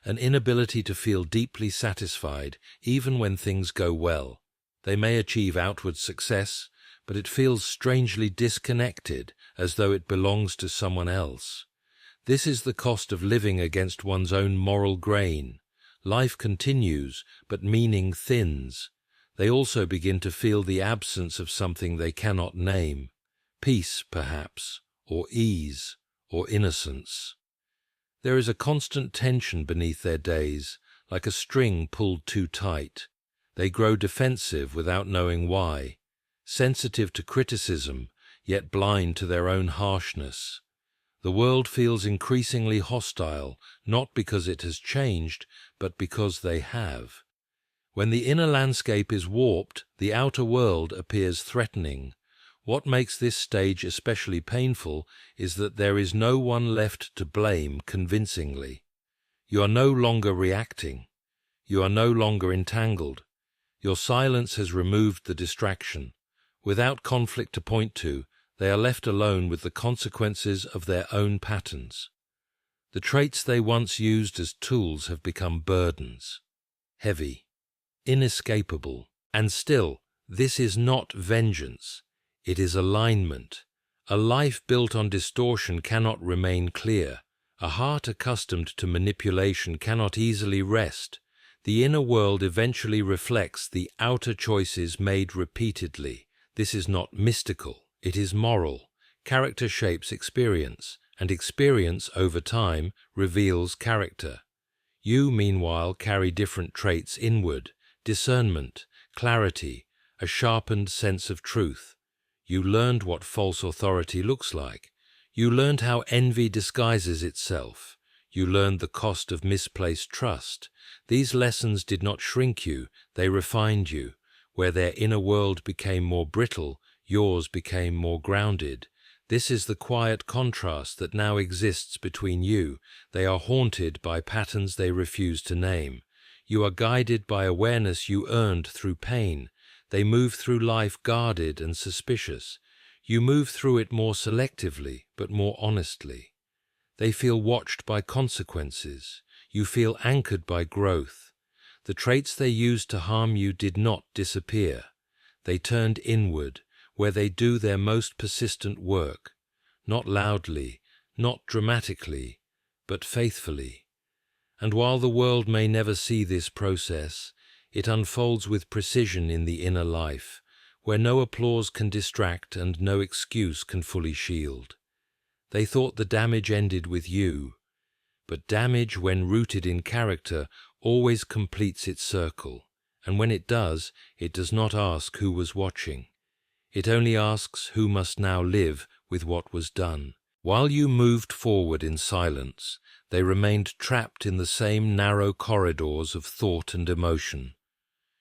an inability to feel deeply satisfied even when things go well. They may achieve outward success, but it feels strangely disconnected, as though it belongs to someone else. This is the cost of living against one's own moral grain. Life continues, but meaning thins. They also begin to feel the absence of something they cannot name. Peace, perhaps, or ease, or innocence. There is a constant tension beneath their days, like a string pulled too tight. They grow defensive without knowing why, sensitive to criticism, yet blind to their own harshness. The world feels increasingly hostile, not because it has changed, but because they have. When the inner landscape is warped, the outer world appears threatening. What makes this stage especially painful is that there is no one left to blame convincingly. You are no longer reacting. You are no longer entangled. Your silence has removed the distraction. Without conflict to point to, they are left alone with the consequences of their own patterns. The traits they once used as tools have become burdens, heavy, inescapable. And still, this is not vengeance. It is alignment. A life built on distortion cannot remain clear. A heart accustomed to manipulation cannot easily rest. The inner world eventually reflects the outer choices made repeatedly. This is not mystical. It is moral. Character shapes experience, and experience, over time, reveals character. You, meanwhile, carry different traits inward: discernment, clarity, a sharpened sense of truth. You learned what false authority looks like. You learned how envy disguises itself. You learned the cost of misplaced trust. These lessons did not shrink you, they refined you. Where their inner world became more brittle, yours became more grounded. This is the quiet contrast that now exists between you. They are haunted by patterns they refuse to name. You are guided by awareness you earned through pain. They move through life guarded and suspicious. You move through it more selectively, but more honestly. They feel watched by consequences. You feel anchored by growth. The traits they used to harm you did not disappear. They turned inward, where they do their most persistent work, not loudly, not dramatically, but faithfully. And while the world may never see this process, it unfolds with precision in the inner life, where no applause can distract and no excuse can fully shield. They thought the damage ended with you, but damage, when rooted in character, always completes its circle, and when it does not ask who was watching. It only asks who must now live with what was done. While you moved forward in silence, they remained trapped in the same narrow corridors of thought and emotion.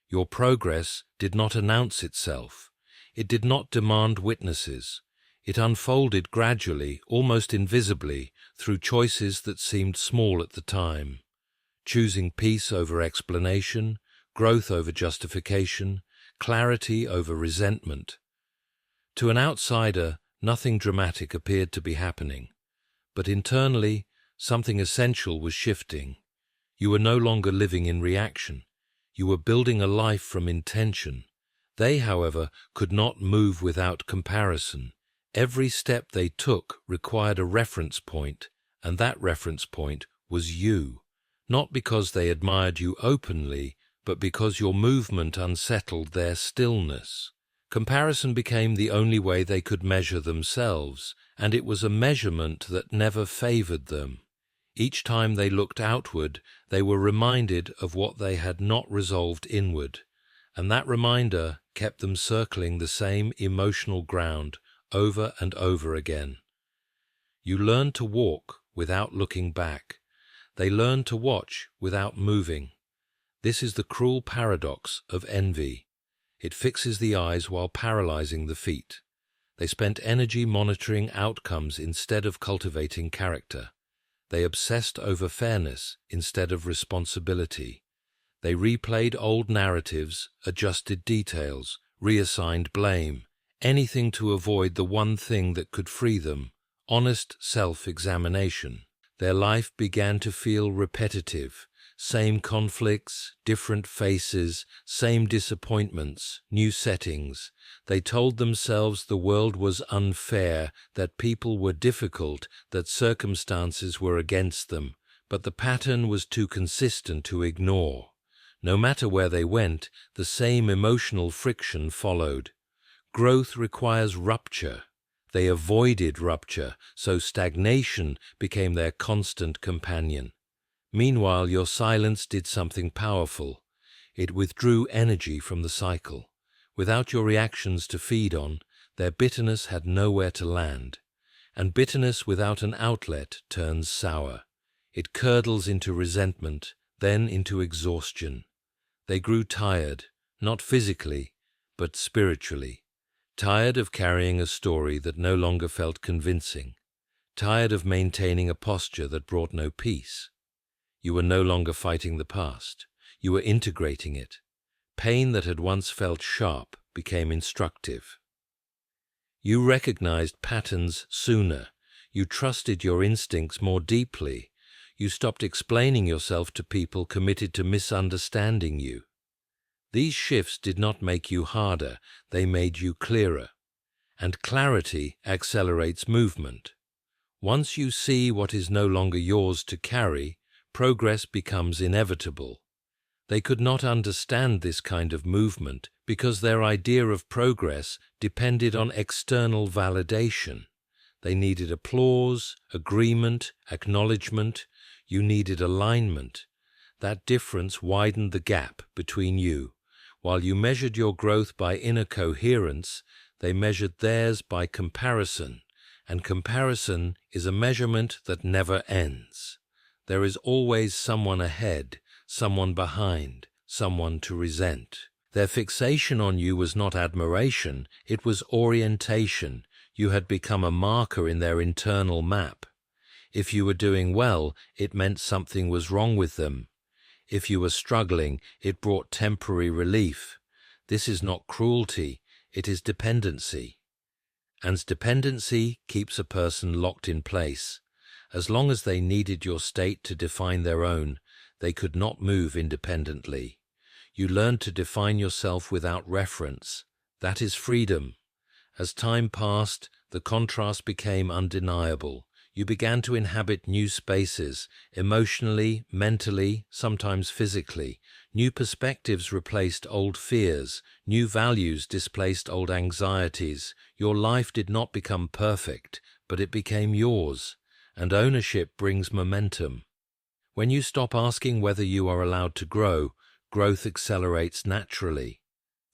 Your progress did not announce itself. It did not demand witnesses. It unfolded gradually, almost invisibly, through choices that seemed small at the time, choosing peace over explanation, growth over justification, clarity over resentment. To an outsider, nothing dramatic appeared to be happening, but internally, something essential was shifting. You were no longer living in reaction. You were building a life from intention. They, however, could not move without comparison. Every step they took required a reference point, and that reference point was you, not because they admired you openly, but because your movement unsettled their stillness. Comparison became the only way they could measure themselves, and it was a measurement that never favored them. Each time they looked outward, they were reminded of what they had not resolved inward, and that reminder kept them circling the same emotional ground over and over again. You learned to walk without looking back. They learned to watch without moving. This is the cruel paradox of envy. It fixes the eyes while paralyzing the feet. They spent energy monitoring outcomes instead of cultivating character. They obsessed over fairness instead of responsibility. They replayed old narratives, adjusted details, reassigned blame, anything to avoid the one thing that could free them, honest self-examination. Their life began to feel repetitive. Same conflicts, different faces, same disappointments, new settings. They told themselves the world was unfair, that people were difficult, that circumstances were against them, but the pattern was too consistent to ignore. No matter where they went, the same emotional friction followed. Growth requires rupture. They avoided rupture, so stagnation became their constant companion. Meanwhile, your silence did something powerful. It withdrew energy from the cycle. Without your reactions to feed on, their bitterness had nowhere to land. And bitterness without an outlet turns sour. It curdles into resentment, then into exhaustion. They grew tired, not physically, but spiritually. Tired of carrying a story that no longer felt convincing. Tired of maintaining a posture that brought no peace. You were no longer fighting the past. You were integrating it. Pain that had once felt sharp became instructive. You recognized patterns sooner. You trusted your instincts more deeply. You stopped explaining yourself to people committed to misunderstanding you. These shifts did not make you harder, they made you clearer. And clarity accelerates movement. Once you see what is no longer yours to carry, progress becomes inevitable. They could not understand this kind of movement because their idea of progress depended on external validation. They needed applause, agreement, acknowledgement. You needed alignment. That difference widened the gap between you. While you measured your growth by inner coherence, they measured theirs by comparison, and comparison is a measurement that never ends. There is always someone ahead, someone behind, someone to resent. Their fixation on you was not admiration, it was orientation. You had become a marker in their internal map. If you were doing well, it meant something was wrong with them. If you were struggling, it brought temporary relief. This is not cruelty, it is dependency. And dependency keeps a person locked in place. As long as they needed your state to define their own, they could not move independently. You learned to define yourself without reference. That is freedom. As time passed, the contrast became undeniable. You began to inhabit new spaces, emotionally, mentally, sometimes physically. New perspectives replaced old fears. New values displaced old anxieties. Your life did not become perfect, but it became yours. And ownership brings momentum. When you stop asking whether you are allowed to grow, growth accelerates naturally.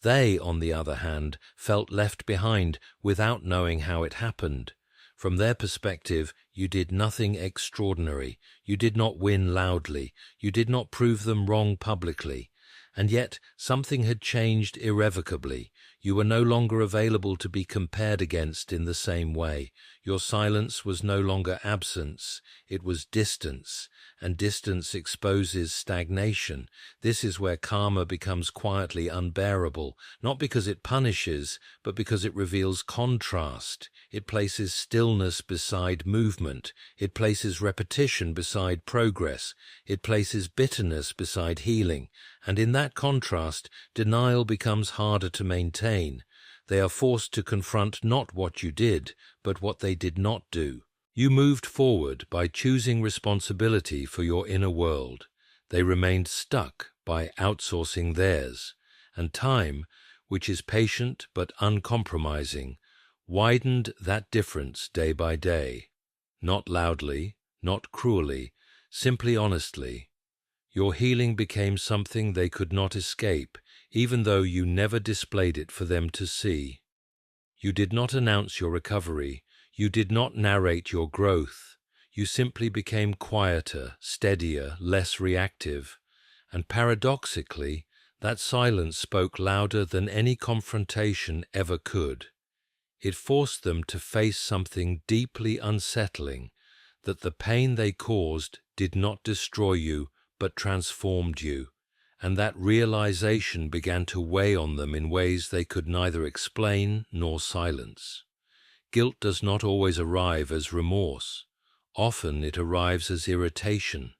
They, on the other hand, felt left behind without knowing how it happened. From their perspective, you did nothing extraordinary. You did not win loudly. You did not prove them wrong publicly. And yet, something had changed irrevocably. You were no longer available to be compared against in the same way. Your silence was no longer absence, it was distance, and distance exposes stagnation. This is where karma becomes quietly unbearable, not because it punishes, but because it reveals contrast. It places stillness beside movement. It places repetition beside progress. It places bitterness beside healing. And in that contrast, denial becomes harder to maintain. They are forced to confront not what you did, but what they did not do. You moved forward by choosing responsibility for your inner world. They remained stuck by outsourcing theirs. And time, which is patient but uncompromising, widened that difference day by day. Not loudly, not cruelly, simply honestly. Your healing became something they could not escape, even though you never displayed it for them to see. You did not announce your recovery. You did not narrate your growth. You simply became quieter, steadier, less reactive. And paradoxically, that silence spoke louder than any confrontation ever could. It forced them to face something deeply unsettling, that the pain they caused did not destroy you, but transformed you, and that realization began to weigh on them in ways they could neither explain nor silence. Guilt does not always arrive as remorse. Often it arrives as irritation,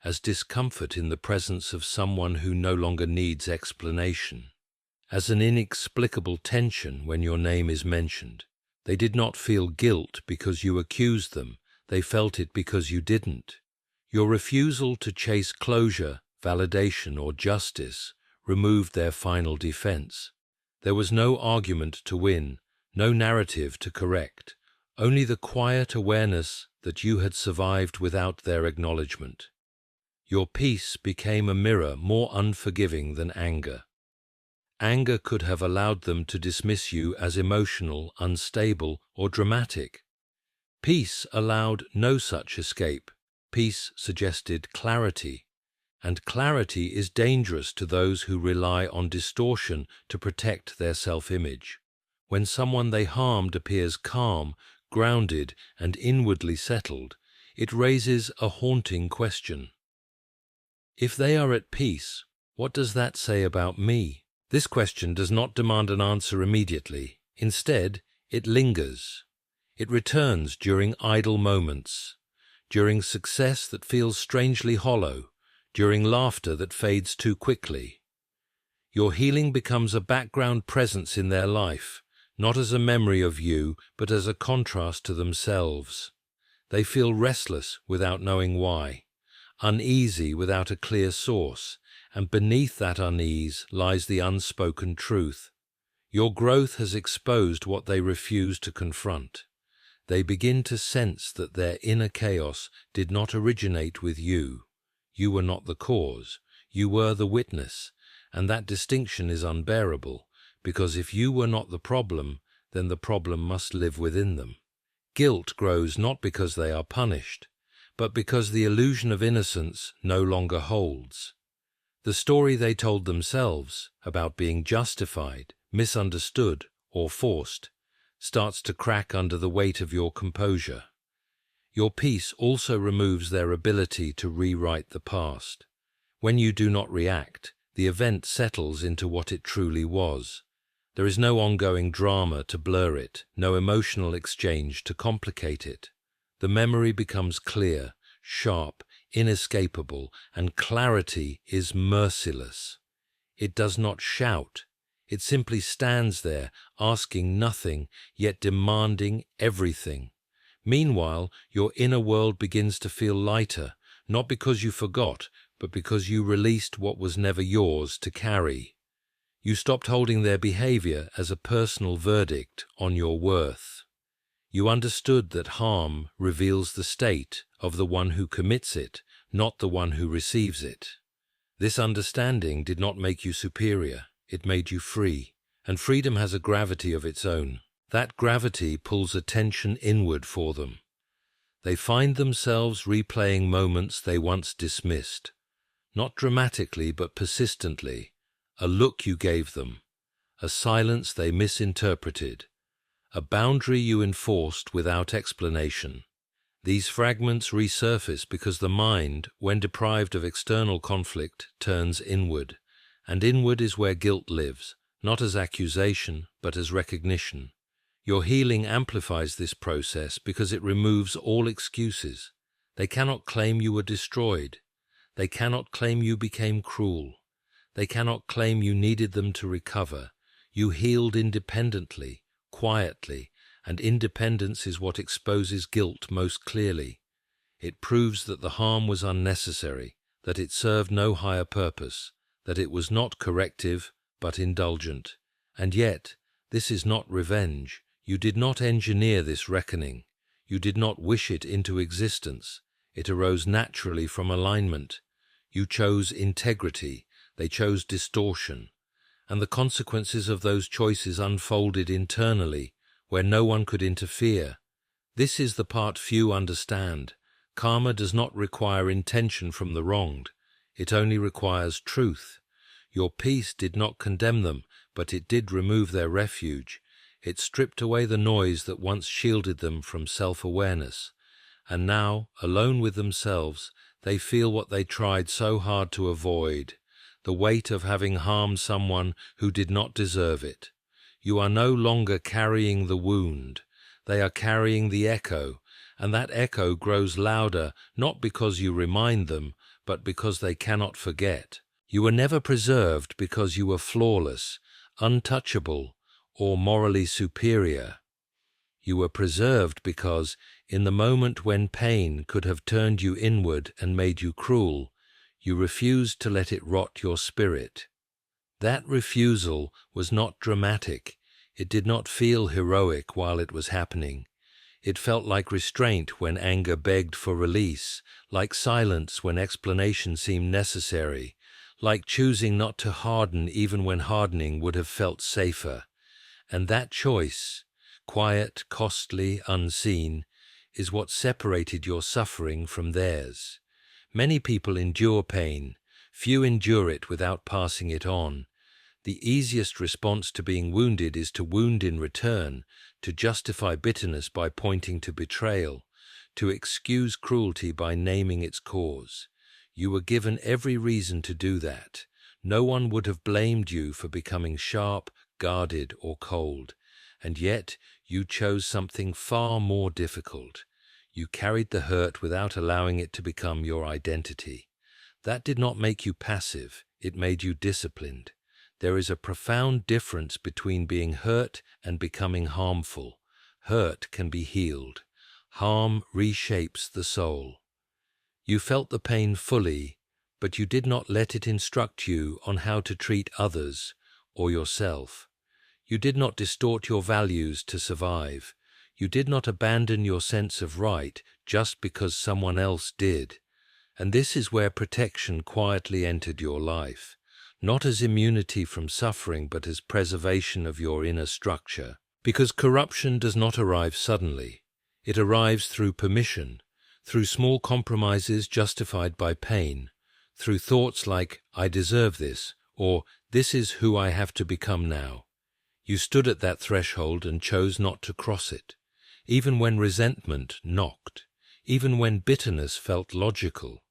as discomfort in the presence of someone who no longer needs explanation, as an inexplicable tension when your name is mentioned. They did not feel guilt because you accused them, they felt it because you didn't. Your refusal to chase closure, validation, or justice removed their final defense. There was no argument to win, no narrative to correct, only the quiet awareness that you had survived without their acknowledgement. Your peace became a mirror more unforgiving than anger. Anger could have allowed them to dismiss you as emotional, unstable, or dramatic. Peace allowed no such escape. Peace suggested clarity, and clarity is dangerous to those who rely on distortion to protect their self-image. When someone they harmed appears calm, grounded, and inwardly settled, it raises a haunting question. If they are at peace, what does that say about me? This question does not demand an answer immediately. Instead, it lingers. It returns during idle moments, during success that feels strangely hollow, during laughter that fades too quickly. Your healing becomes a background presence in their life, not as a memory of you, but as a contrast to themselves. They feel restless without knowing why, uneasy without a clear source, and beneath that unease lies the unspoken truth. Your growth has exposed what they refuse to confront. They begin to sense that their inner chaos did not originate with you. You were not the cause, you were the witness, and that distinction is unbearable, because if you were not the problem, then the problem must live within them. Guilt grows not because they are punished, but because the illusion of innocence no longer holds. The story they told themselves about being justified, misunderstood, or forced starts to crack under the weight of your composure. Your peace also removes their ability to rewrite the past. When you do not react, the event settles into what it truly was. There is no ongoing drama to blur it, no emotional exchange to complicate it. The memory becomes clear, sharp, inescapable, and clarity is merciless. It does not shout. It simply stands there, asking nothing, yet demanding everything. Meanwhile, your inner world begins to feel lighter, not because you forgot, but because you released what was never yours to carry. You stopped holding their behavior as a personal verdict on your worth. You understood that harm reveals the state of the one who commits it, not the one who receives it. This understanding did not make you superior. It made you free, and freedom has a gravity of its own. That gravity pulls attention inward for them. They find themselves replaying moments they once dismissed, not dramatically but persistently. A look you gave them, a silence they misinterpreted, a boundary you enforced without explanation. These fragments resurface because the mind, when deprived of external conflict, turns inward, and inward is where guilt lives, not as accusation, but as recognition. Your healing amplifies this process because it removes all excuses. They cannot claim you were destroyed. They cannot claim you became cruel. They cannot claim you needed them to recover. You healed independently, quietly, and independence is what exposes guilt most clearly. It proves that the harm was unnecessary, that it served no higher purpose, that it was not corrective, but indulgent. And yet, this is not revenge. You did not engineer this reckoning. You did not wish it into existence. It arose naturally from alignment. You chose integrity. They chose distortion. And the consequences of those choices unfolded internally, where no one could interfere. This is the part few understand. Karma does not require intention from the wronged. It only requires truth. Your peace did not condemn them, but it did remove their refuge. It stripped away the noise that once shielded them from self-awareness. And now, alone with themselves, they feel what they tried so hard to avoid, the weight of having harmed someone who did not deserve it. You are no longer carrying the wound. They are carrying the echo, and that echo grows louder not because you remind them, but because they cannot forget. You were never preserved because you were flawless, untouchable, or morally superior. You were preserved because, in the moment when pain could have turned you inward and made you cruel, you refused to let it rot your spirit. That refusal was not dramatic. It did not feel heroic while it was happening. It felt like restraint when anger begged for release, like silence when explanation seemed necessary, like choosing not to harden even when hardening would have felt safer. And that choice, quiet, costly, unseen, is what separated your suffering from theirs. Many people endure pain. Few endure it without passing it on. The easiest response to being wounded is to wound in return, to justify bitterness by pointing to betrayal, to excuse cruelty by naming its cause. You were given every reason to do that. No one would have blamed you for becoming sharp, guarded, or cold. And yet you chose something far more difficult. You carried the hurt without allowing it to become your identity. That did not make you passive, it made you disciplined. There is a profound difference between being hurt and becoming harmful. Hurt can be healed. Harm reshapes the soul. You felt the pain fully, but you did not let it instruct you on how to treat others or yourself. You did not distort your values to survive. You did not abandon your sense of right just because someone else did. And this is where protection quietly entered your life, not as immunity from suffering, but as preservation of your inner structure. Because corruption does not arrive suddenly. It arrives through permission, through small compromises justified by pain, through thoughts like, I deserve this, or this is who I have to become now. You stood at that threshold and chose not to cross it, even when resentment knocked, even when bitterness felt logical.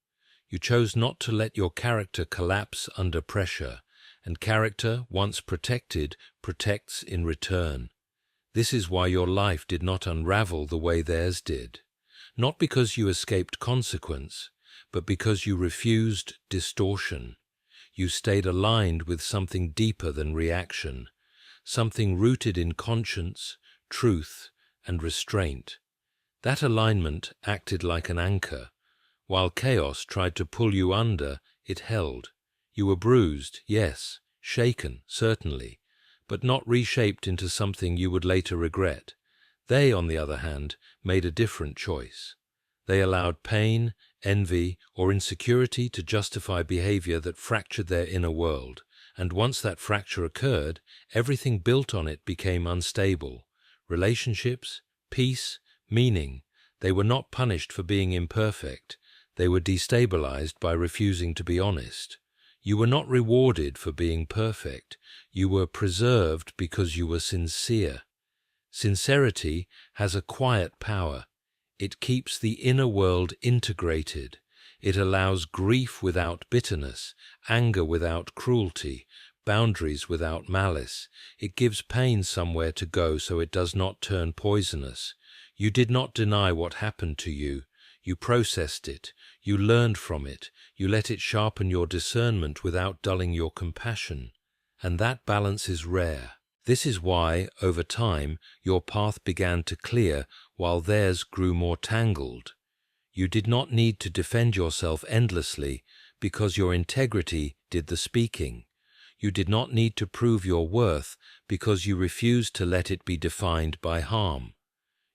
You chose not to let your character collapse under pressure, and character, once protected, protects in return. This is why your life did not unravel the way theirs did, not because you escaped consequence, but because you refused distortion. You stayed aligned with something deeper than reaction, something rooted in conscience, truth, and restraint. That alignment acted like an anchor. While chaos tried to pull you under, it held. You were bruised, yes, shaken, certainly, but not reshaped into something you would later regret. They, on the other hand, made a different choice. They allowed pain, envy, or insecurity to justify behavior that fractured their inner world, and once that fracture occurred, everything built on it became unstable. Relationships, peace, meaning. They were not punished for being imperfect. They were destabilized by refusing to be honest. You were not rewarded for being perfect. You were preserved because you were sincere. Sincerity has a quiet power. It keeps the inner world integrated. It allows grief without bitterness, anger without cruelty, boundaries without malice. It gives pain somewhere to go so it does not turn poisonous. You did not deny what happened to you. You processed it. You learned from it. You let it sharpen your discernment without dulling your compassion. And that balance is rare. This is why, over time, your path began to clear while theirs grew more tangled. You did not need to defend yourself endlessly because your integrity did the speaking. You did not need to prove your worth because you refused to let it be defined by harm.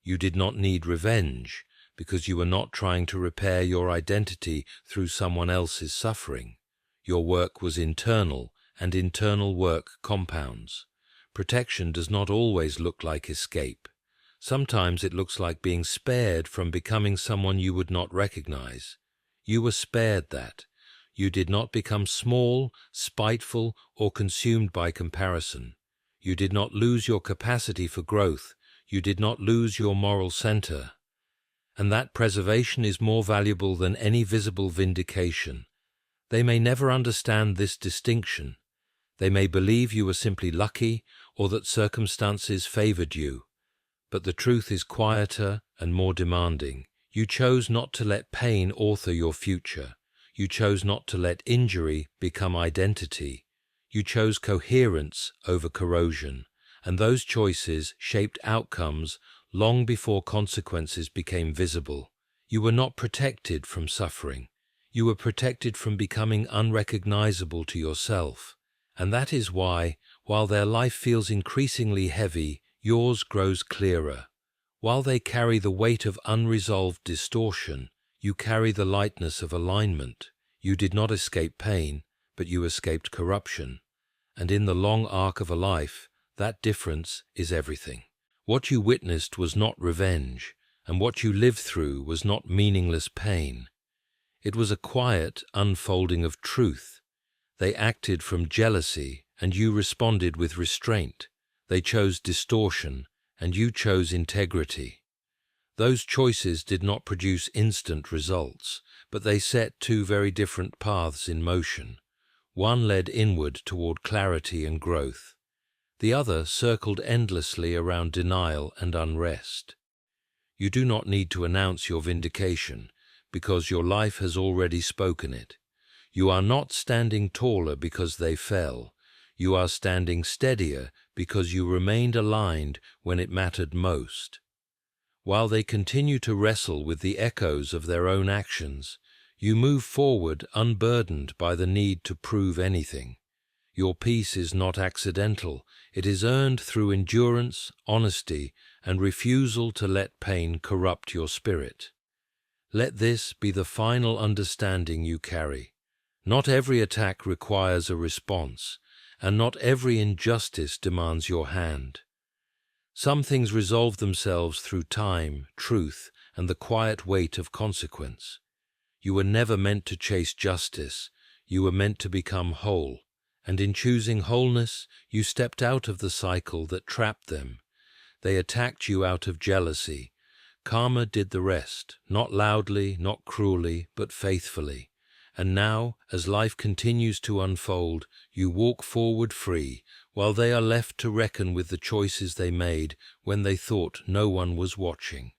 You did not need revenge because you were not trying to repair your identity through someone else's suffering. Your work was internal, and internal work compounds. Protection does not always look like escape. Sometimes it looks like being spared from becoming someone you would not recognize. You were spared that. You did not become small, spiteful, or consumed by comparison. You did not lose your capacity for growth. You did not lose your moral center. And that preservation is more valuable than any visible vindication. They may never understand this distinction. They may believe you were simply lucky or that circumstances favored you. But the truth is quieter and more demanding. You chose not to let pain author your future. You chose not to let injury become identity. You chose coherence over corrosion, and those choices shaped outcomes long before consequences became visible. You were not protected from suffering. You were protected from becoming unrecognizable to yourself. And that is why, while their life feels increasingly heavy, yours grows clearer. While they carry the weight of unresolved distortion, you carry the lightness of alignment. You did not escape pain, but you escaped corruption. And in the long arc of a life, that difference is everything. What you witnessed was not revenge, and what you lived through was not meaningless pain. It was a quiet unfolding of truth. They acted from jealousy, and you responded with restraint. They chose distortion, and you chose integrity. Those choices did not produce instant results, but they set two very different paths in motion. One led inward toward clarity and growth. The other circled endlessly around denial and unrest. You do not need to announce your vindication, because your life has already spoken it. You are not standing taller because they fell. You are standing steadier because you remained aligned when it mattered most. While they continue to wrestle with the echoes of their own actions, you move forward unburdened by the need to prove anything. Your peace is not accidental. It is earned through endurance, honesty, and refusal to let pain corrupt your spirit. Let this be the final understanding you carry. Not every attack requires a response, and not every injustice demands your hand. Some things resolve themselves through time, truth, and the quiet weight of consequence. You were never meant to chase justice. You were meant to become whole. And in choosing wholeness, you stepped out of the cycle that trapped them. They attacked you out of jealousy. Karma did the rest, not loudly, not cruelly, but faithfully. And now, as life continues to unfold, you walk forward free, while they are left to reckon with the choices they made when they thought no one was watching.